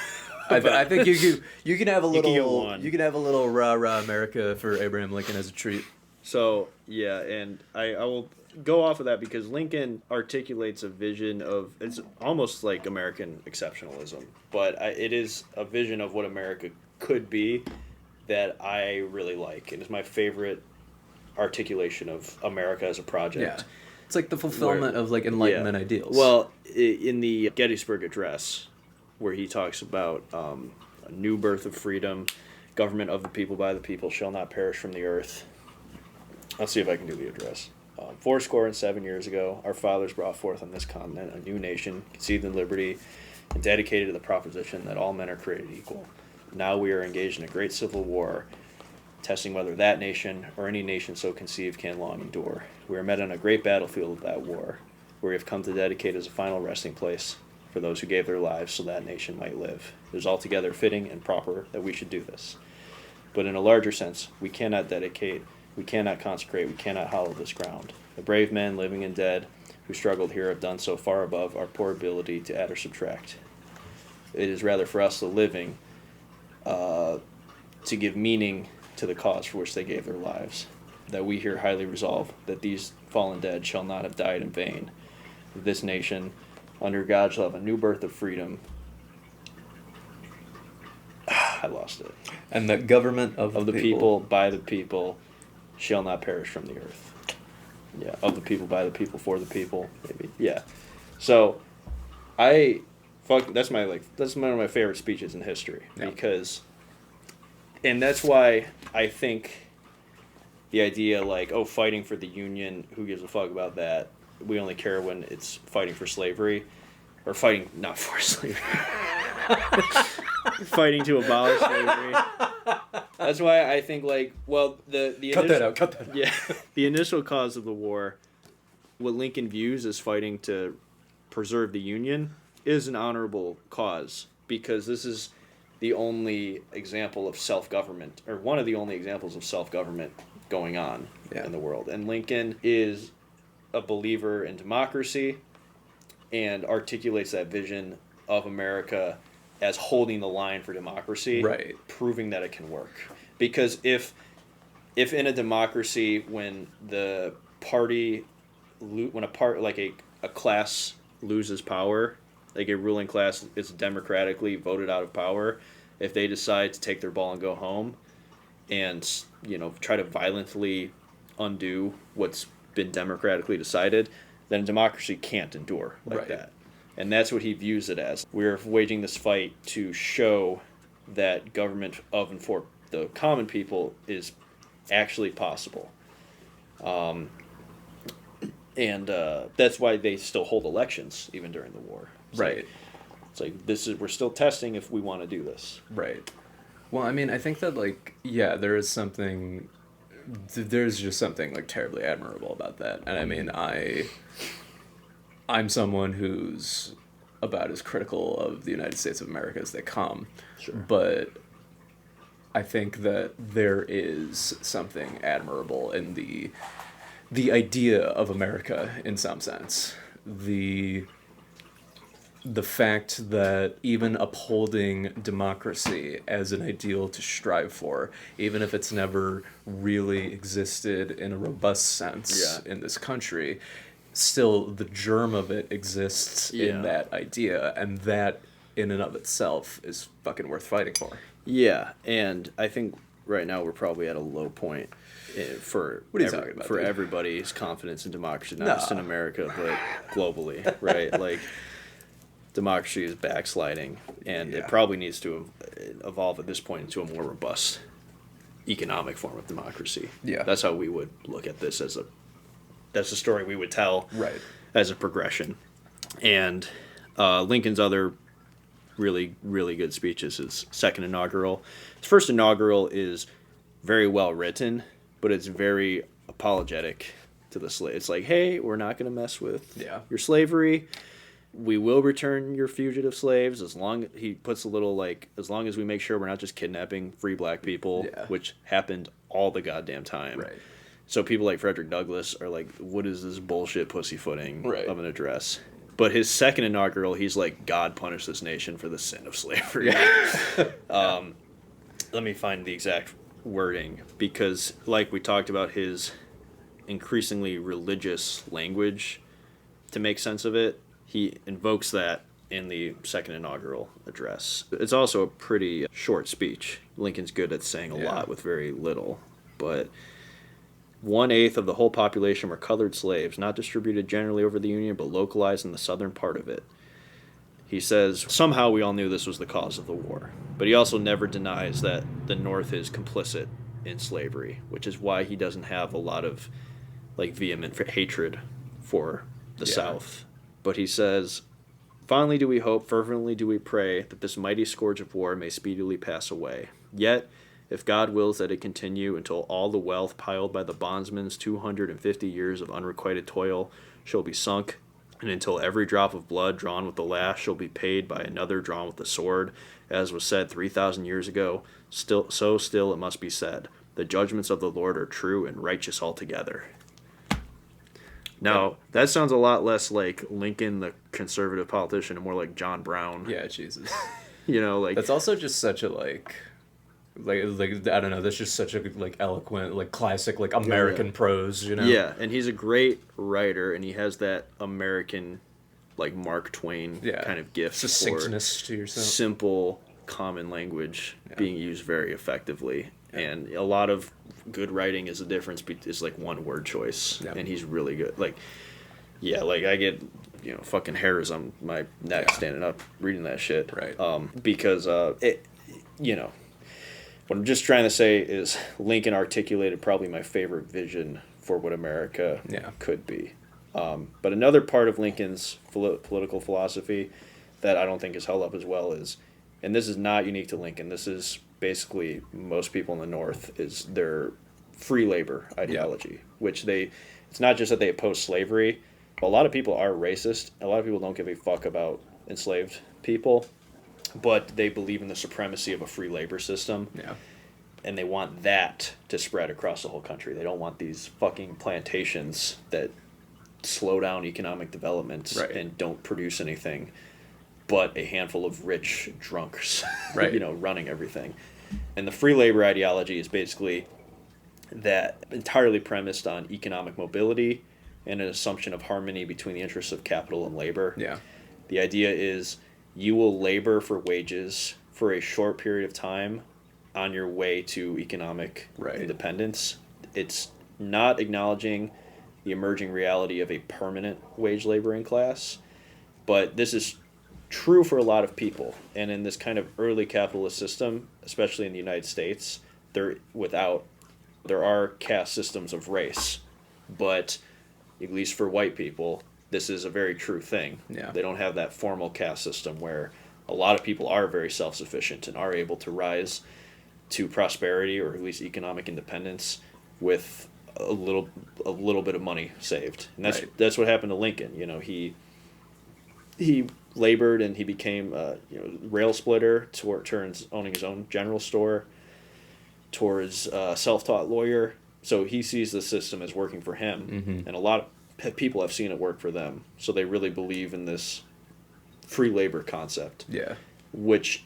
I think you can have a little you can have a little rah-rah America for Abraham Lincoln as a treat. So yeah, and I will go off of that because Lincoln articulates a vision of, it's almost like American exceptionalism, but it is a vision of what America could be that I really like, and it's my favorite articulation of America as a project. Yeah. It's like the fulfillment of like Enlightenment ideals. Well, in the Gettysburg Address, where he talks about a new birth of freedom, government of the people by the people shall not perish from the earth. I'll see if I can do the address. 7 years ago, our fathers brought forth on this continent a new nation, conceived in liberty, and dedicated to the proposition that all men are created equal. Now we are engaged in a great civil war, testing whether that nation or any nation so conceived can long endure. We are met on a great battlefield of that war, where we have come to dedicate as a final resting place for those who gave their lives so that nation might live. It is altogether fitting and proper that we should do this. But in a larger sense, we cannot dedicate, we cannot consecrate, we cannot hallow this ground. The brave men, living and dead, who struggled here have done so far above our poor ability to add or subtract. It is rather for us, the living, to give meaning to the cause for which they gave their lives, that we here highly resolve that these fallen dead shall not have died in vain. This nation, under God, shall have a new birth of freedom. I lost it. And the government of the people, by the people, shall not perish from the earth. Yeah, of the people, by the people, for the people, maybe. Yeah. So, that's one of my favorite speeches in history, because, and that's why I think the idea like, oh, fighting for the Union, who gives a fuck about that? We only care when it's fighting for slavery, or fighting not for slavery. Fighting to abolish slavery. That's why I think, like, well, the cut that out. Yeah, the initial cause of the war, what Lincoln views as fighting to preserve the Union, is an honorable cause, because this is the only example of self-government, or one of the only examples of self-government going on in the world. And Lincoln is a believer in democracy and articulates that vision of America as holding the line for democracy, right, proving that it can work. Because if in a democracy, when a class loses power, like a ruling class is democratically voted out of power, if they decide to take their ball and go home, and try to violently undo what's been democratically decided, then democracy can't endure like that. And that's what he views it as. We're waging this fight to show that government of and for the common people is actually possible. And that's why they still hold elections even during the war. It's like we're still testing if we want to do this. Right. Well, I mean, I think that there's just something like terribly admirable about that. And I mean, I'm someone who's about as critical of the United States of America as they come. Sure. But I think that there is something admirable in the idea of America in some sense. The fact that even upholding democracy as an ideal to strive for, even if it's never really existed in a robust sense in this country, still the germ of it exists in that idea, and that in and of itself is fucking worth fighting for. Yeah, and I think right now we're probably at a low point for everybody's confidence in democracy, not just in America, but globally, right? Like, democracy is backsliding, and it probably needs to evolve at this point into a more robust economic form of democracy. Yeah. That's how we would look at this that's the story we would tell as a progression. And Lincoln's other really, really good speeches, his second inaugural. His first inaugural is very well written, but it's very apologetic to the slave. It's like, hey, we're not going to mess with your slavery. We will return your fugitive slaves as long, he puts a little as long as we make sure we're not just kidnapping free black people, which happened all the goddamn time. Right. So people like Frederick Douglass are like, what is this bullshit pussyfooting of an address? But his second inaugural, he's like, God punished this nation for the sin of slavery. Let me find the exact wording, because like we talked about his increasingly religious language to make sense of it, he invokes that in the second inaugural address. It's also a pretty short speech. Lincoln's good at saying a lot with very little, but 1/8 of the whole population were colored slaves, not distributed generally over the Union, but localized in the southern part of it. He says, somehow we all knew this was the cause of the war, but he also never denies that the North is complicit in slavery, which is why he doesn't have a lot of vehement hatred for the South. But he says, fondly do we hope, fervently do we pray, that this mighty scourge of war may speedily pass away. Yet, if God wills that it continue until all the wealth piled by the bondsman's 250 years of unrequited toil shall be sunk, and until every drop of blood drawn with the lash shall be paid by another drawn with the sword, as was said 3,000 years ago, still it must be said, the judgments of the Lord are true and righteous altogether. Now, that sounds a lot less like Lincoln, the conservative politician, and more like John Brown. Yeah, Jesus. That's also just such a Like I don't know, that's just such a like eloquent, like classic, like American prose, you know? Yeah, and he's a great writer, and he has that American, like Mark Twain kind of gift succinctness to yourself. Simple, common language being used very effectively. And a lot of good writing is the difference. Is like one word choice, and he's really good. Like, like I get fucking hairs on my neck standing up reading that shit. Right. Because what I'm just trying to say is Lincoln articulated probably my favorite vision for what America could be. But another part of Lincoln's political philosophy that I don't think is held up as well is, and this is not unique to Lincoln, this is basically most people in the North, is their free labor ideology, which it's not just that they oppose slavery, but a lot of people are racist. A lot of people don't give a fuck about enslaved people, but they believe in the supremacy of a free labor system. Yeah. And they want that to spread across the whole country. They don't want these fucking plantations that slow down economic development and don't produce anything but a handful of rich drunks, running everything. And the free labor ideology is basically that entirely premised on economic mobility and an assumption of harmony between the interests of capital and labor. Yeah. The idea is you will labor for wages for a short period of time on your way to economic independence. It's not acknowledging the emerging reality of a permanent wage laboring class, but this is true for a lot of people. And in this kind of early capitalist system, especially in the United States, there are caste systems of race, but at least for white people, this is a very true thing. Yeah. They don't have that formal caste system where a lot of people are very self-sufficient and are able to rise to prosperity or at least economic independence with a little bit of money saved. And that's what happened to Lincoln. He labored and he became rail splitter, turns owning his own general store, towards self-taught lawyer. So he sees the system as working for him, and a lot of people have seen it work for them. So they really believe in this free labor concept. Yeah. Which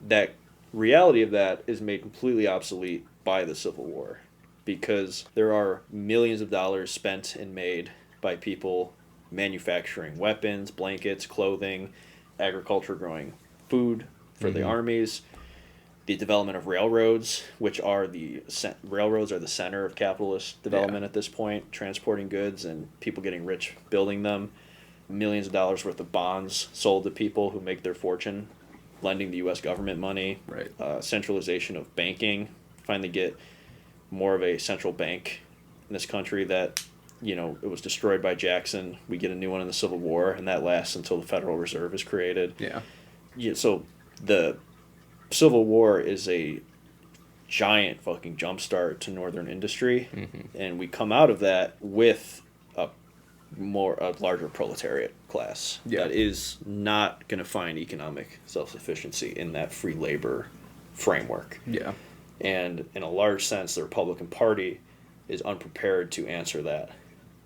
that reality of that is made completely obsolete by the Civil War, because there are millions of dollars spent and made by people manufacturing weapons, blankets, clothing, agriculture, growing food for the armies, the development of railroads, which are railroads are the center of capitalist development at this point, transporting goods and people getting rich building them. Millions of dollars worth of bonds sold to people who make their fortune lending the U.S. government money. Right. Centralization of banking. Finally get more of a central bank in this country that, it was destroyed by Jackson. We get a new one in the Civil War, and that lasts until the Federal Reserve is created. Yeah. So the Civil War is a giant fucking jumpstart to Northern industry, and we come out of that with a larger proletariat class that is not going to find economic self-sufficiency in that free labor framework. Yeah. And in a large sense, the Republican Party is unprepared to answer that.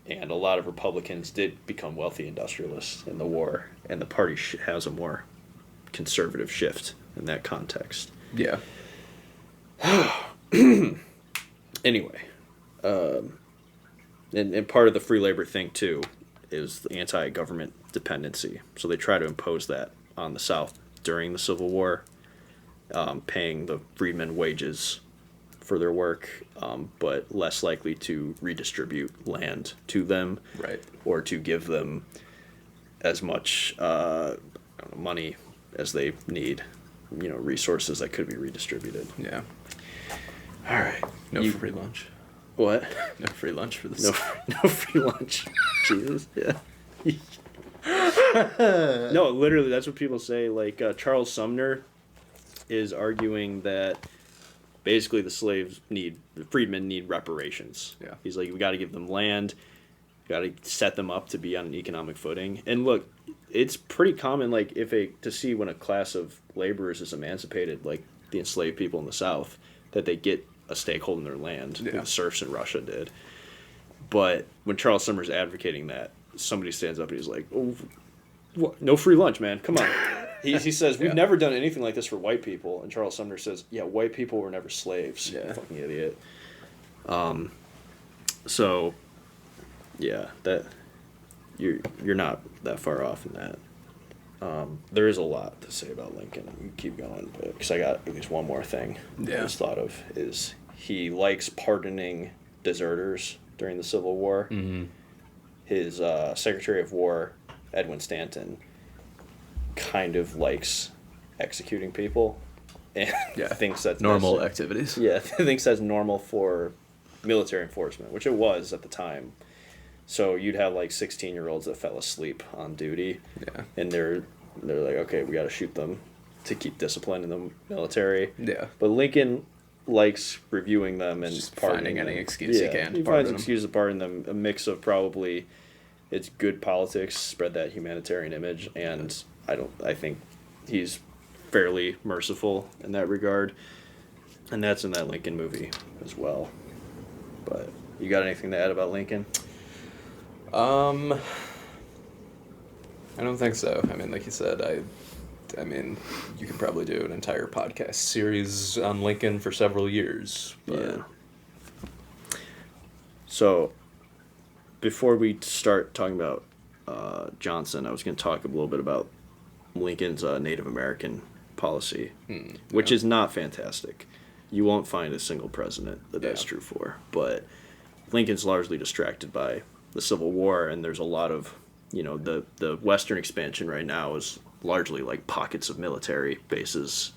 And a lot of Republicans did become wealthy industrialists in the war, and the party has a more conservative shift in that context. Yeah. Anyway, and part of the free labor thing, too, is the anti-government dependency. So they try to impose that on the South during the Civil War, paying the freedmen wages for their work, but less likely to redistribute land to them, or to give them as much money as they need, resources that could be redistributed. Yeah. All right. No free lunch. What? No free lunch for this. No free lunch. Jesus. Yeah. No, literally, that's what people say. Like Charles Sumner is arguing that basically the freedmen need reparations. Yeah. He's like, we got to give them land, got to set them up to be on an economic footing. And look, it's pretty common, like to see when a class of laborers is emancipated, like the enslaved people in the South, that they get a stakehold in their land. The serfs in Russia did. But when Charles Sumner's advocating that, somebody stands up and he's like, "Oh, what? No free lunch, man! Come on, He says, we've Yeah. never done anything like this for white people. And Charles Sumner says, yeah, white people were never slaves. Yeah. You fucking idiot. So, yeah, that you're not that far off in that. There is a lot to say about Lincoln. We can keep going, because I got at least one more thing I Yeah. just thought of, is he likes pardoning deserters during the Civil War. Mm-hmm. His Secretary of War, Edwin Stanton, kind of likes executing people and thinks that's Normal necessary. activities. Yeah, thinks that's normal for military enforcement, which it was at the time. So you'd have like 16-year-olds that fell asleep on duty, Yeah. and they're like, okay, we got to shoot them to keep discipline in the military. Yeah. But Lincoln likes reviewing them and Just pardoning finding any them. excuse he can to He pardon finds them. excuses to pardon them. A mix of probably it's good politics, spread that humanitarian image, and I think he's fairly merciful in that regard, and that's in that Lincoln movie as well. But you got anything to add about Lincoln? I don't think so. I mean, like you said, I mean, you could probably do an entire podcast series on Lincoln for several years. But Yeah. So, before we start talking about Johnson, I was going to talk a little bit about Lincoln's Native American policy, which is not fantastic. You won't find a single president that that's Yeah. true for. But Lincoln's largely distracted by the Civil War, and there's a lot of, the Western expansion right now is largely like pockets of military bases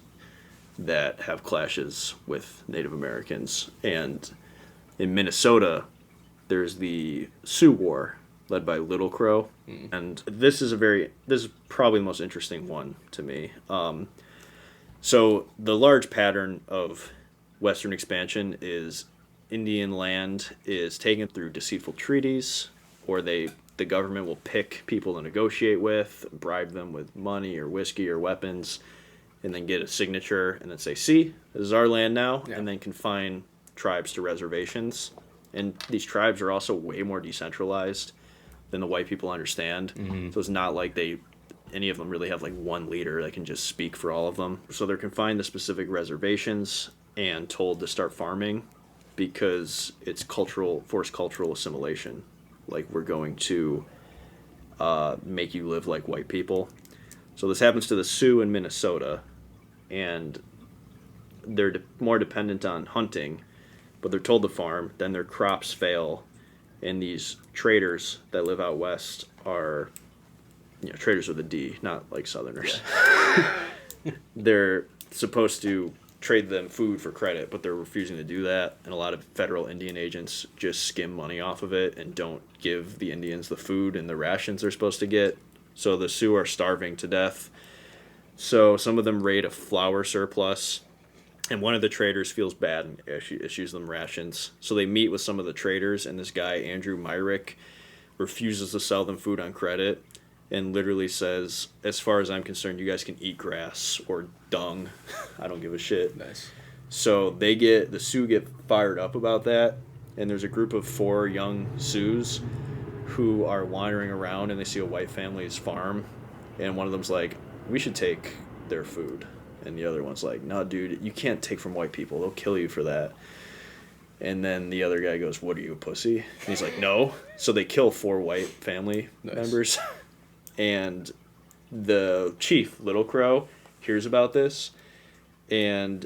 that have clashes with Native Americans. And in Minnesota, there's the Sioux War led by Little Crow. And this is probably the most interesting one to me. So the large pattern of Western expansion is Indian land is taken through deceitful treaties, or the government will pick people to negotiate with, bribe them with money or whiskey or weapons, and then get a signature and then say, see, this is our land now, and then confine tribes to reservations. And these tribes are also way more decentralized than the white people understand. So it's not like any of them really have like one leader that can just speak for all of them. So they're confined to specific reservations and told to start farming because it's forced cultural assimilation. Like, we're going to make you live like white people. So this happens to the Sioux in Minnesota, and they're more dependent on hunting, but they're told to farm, then their crops fail, and these traders that live out west are, traders with a D, not like Southerners. They're supposed to trade them food for credit, but they're refusing to do that, and a lot of federal Indian agents just skim money off of it and don't give the Indians the food and the rations they're supposed to get. So the Sioux are starving to death. So some of them raid a flour surplus, and one of the traders feels bad and issues them rations. So they meet with some of the traders, and this guy, Andrew Myrick, refuses to sell them food on credit and literally says, as far as I'm concerned, you guys can eat grass or dung. I don't give a shit. Nice. So the Sioux get fired up about that, and there's a group of 4 young Sioux who are wandering around, and they see a white family's farm, and one of them's like, we should take their food. And the other one's like, no, dude, you can't take from white people. They'll kill you for that. And then the other guy goes, what are you, a pussy? And he's like, no. So they kill 4 white family members. And the chief, Little Crow, hears about this. And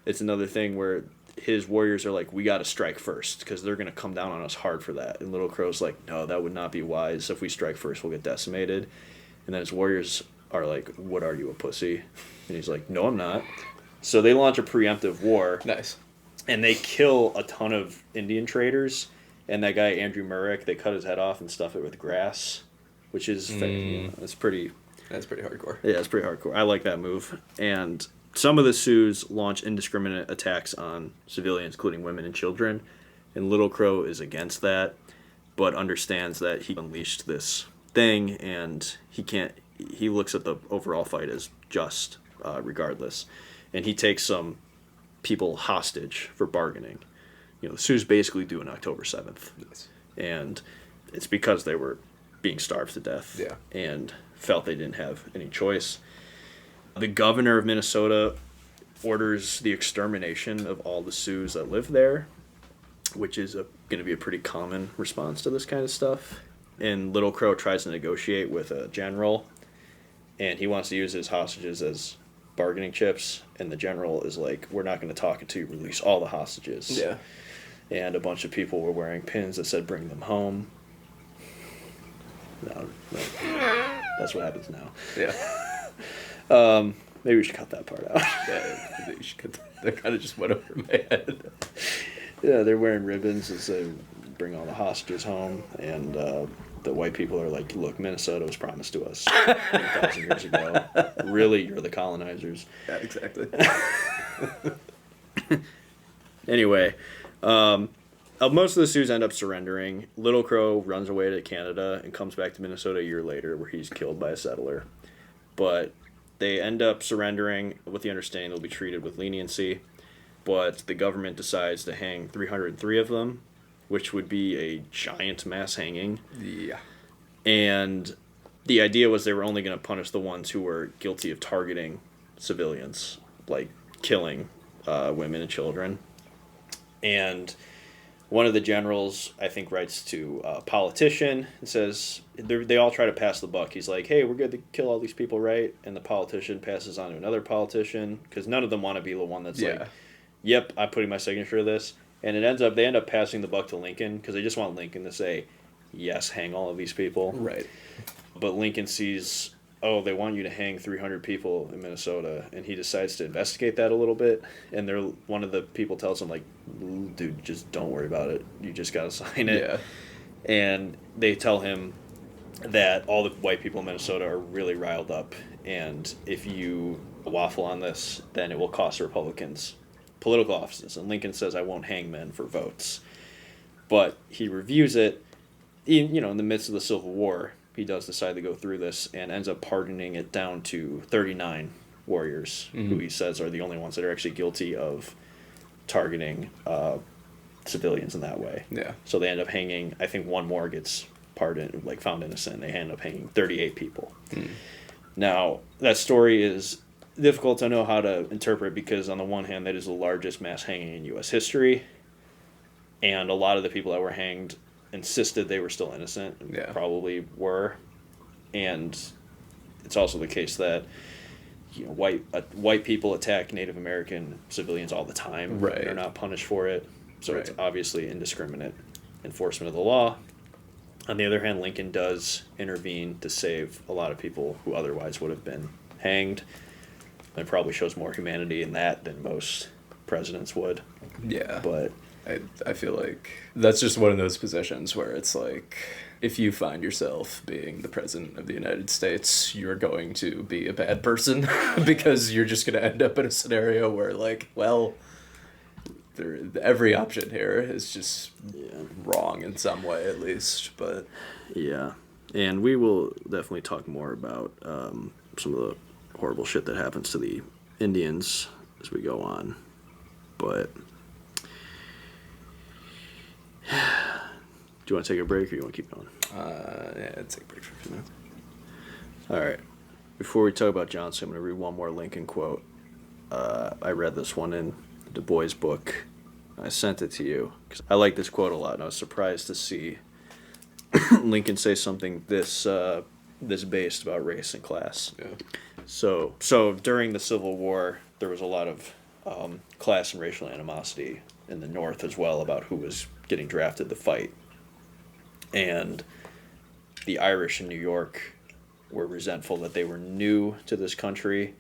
it's another thing where his warriors are like, we got to strike first because they're going to come down on us hard for that. And Little Crow's like, no, that would not be wise. If we strike first, we'll get decimated. And then his warriors are like, what are you, a pussy? And he's like, no, I'm not. So they launch a preemptive war. Nice. And they kill a ton of Indian traders. And that guy, Andrew Myrick, they cut his head off and stuff it with grass, which is it's pretty... That's pretty hardcore. Yeah, it's pretty hardcore. I like that move. And some of the Sioux launch indiscriminate attacks on civilians, including women and children. And Little Crow is against that, but understands that he unleashed this thing, and he looks at the overall fight as just, regardless. And he takes some people hostage for bargaining. The Sioux basically do an October 7th. Nice. And it's because they were being starved to death. Yeah. And felt they didn't have any choice. The governor of Minnesota orders the extermination of all the Sioux that live there, which is going to be a pretty common response to this kind of stuff. And Little Crow tries to negotiate with a general, and he wants to use his hostages as bargaining chips, and the general is like, we're not going to talk until you release all the hostages. Yeah. And a bunch of people were wearing pins that said bring them home. No, that's what happens now. Yeah. Maybe we should cut that part out. Yeah, I think you should cut that. That kind of just went over my head. Yeah, they're wearing ribbons as they bring all the hostages home, and the white people are like, look, Minnesota was promised to us 1,000 years ago. Really, you're the colonizers. Yeah, exactly. Anyway, most of the Sioux end up surrendering. Little Crow runs away to Canada and comes back to Minnesota a year later, where he's killed by a settler. But they end up surrendering with the understanding they'll be treated with leniency. But the government decides to hang 303 of them, which would be a giant mass hanging. Yeah. And the idea was they were only going to punish the ones who were guilty of targeting civilians, like killing women and children. And one of the generals, I think, writes to a politician and says, they all try to pass the buck. He's like, hey, we're good to kill all these people, right? And the politician passes on to another politician, because none of them want to be the one that's like, yep, I'm putting my signature to this. And they end up passing the buck to Lincoln, because they just want Lincoln to say, yes, hang all of these people. Right. But Lincoln sees, oh, they want you to hang 300 people in Minnesota, and he decides to investigate that a little bit. And one of the people tells him, like, dude, just don't worry about it. You just got to sign it. Yeah. And they tell him that all the white people in Minnesota are really riled up, and if you waffle on this, then it will cost the Republicans political offices. And Lincoln says, I won't hang men for votes. But he reviews it. In the midst of the Civil War, he does decide to go through this and ends up pardoning it down to 39 warriors, who he says are the only ones that are actually guilty of targeting civilians in that way. Yeah. So they end up hanging, I think one more gets pardoned, like found innocent. They end up hanging 38 people. Now, that story is difficult to know how to interpret, because on the one hand, that is the largest mass hanging in U.S. history, and a lot of the people that were hanged insisted they were still innocent, and probably were. And it's also the case that white people attack Native American civilians all the time. Right. They're not punished for it, so it's obviously indiscriminate enforcement of the law. On the other hand, Lincoln does intervene to save a lot of people who otherwise would have been hanged. It probably shows more humanity in that than most presidents would. Yeah. But I feel like that's just one of those positions where it's like, if you find yourself being the president of the United States, you're going to be a bad person because you're just going to end up in a scenario where, like, well, every option here is just wrong in some way, at least. But yeah, and we will definitely talk more about some of the horrible shit that happens to the Indians as we go on. But do you want to take a break, or you want to keep going? Yeah, I'd take a break for a few minutes. All right. Before we talk about Johnson, I'm going to read one more Lincoln quote. I read this one in the Bois book. I sent it to you because I like this quote a lot, and I was surprised to see Lincoln say something this based about race and class. Yeah. So during the Civil War, there was a lot of class and racial animosity in the North as well about who was getting drafted to fight. And the Irish in New York were resentful that they were new to this country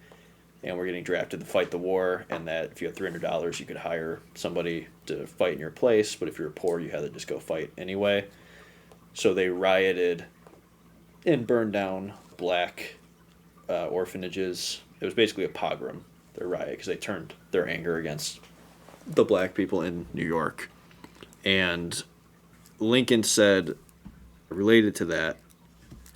and were getting drafted to fight the war, and that if you had $300, you could hire somebody to fight in your place, but if you were poor, you had to just go fight anyway. So they rioted and burned down black orphanages. It was basically a pogrom, their riot, because they turned their anger against the black people in New York. And Lincoln said, related to that,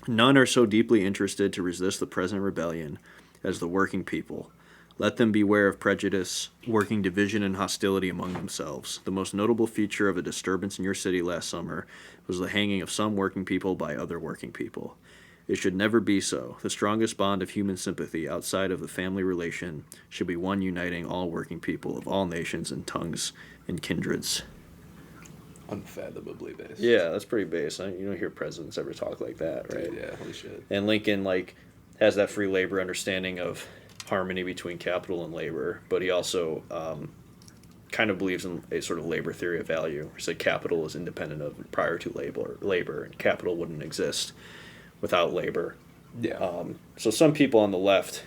none are so deeply interested to resist the present rebellion as the working people. Let them beware of prejudice, working division and hostility among themselves. The most notable feature of a disturbance in your city last summer was the hanging of some working people by other working people. It should never be so. The strongest bond of human sympathy outside of the family relation should be one uniting all working people of all nations and tongues and kindreds. Unfathomably base. Yeah, that's pretty base. You don't hear presidents ever talk like that, right? Dude, yeah, holy shit. And Lincoln, like, has that free labor understanding of harmony between capital and labor, but he also kind of believes in a sort of labor theory of value. He said capital is independent of prior to labor, and capital wouldn't exist without labor. Yeah. So some people on the left,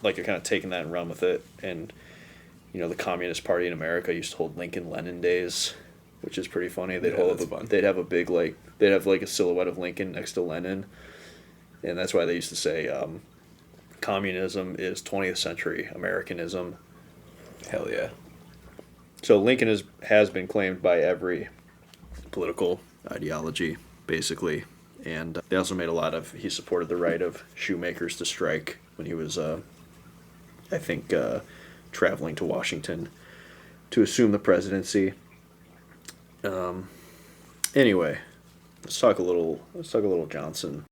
like, are kind of taking that and run with it. And, you know, the Communist Party in America used to hold Lincoln-Lenin days, which is pretty funny. They'd have a big, like, they'd have, like, a silhouette of Lincoln next to Lenin. And that's why they used to say communism is 20th century Americanism. Hell yeah. So Lincoln has been claimed by every political ideology, basically. And they also made he supported the right of shoemakers to strike when he was, I think, traveling to Washington to assume the presidency. Anyway, let's talk a little Johnson.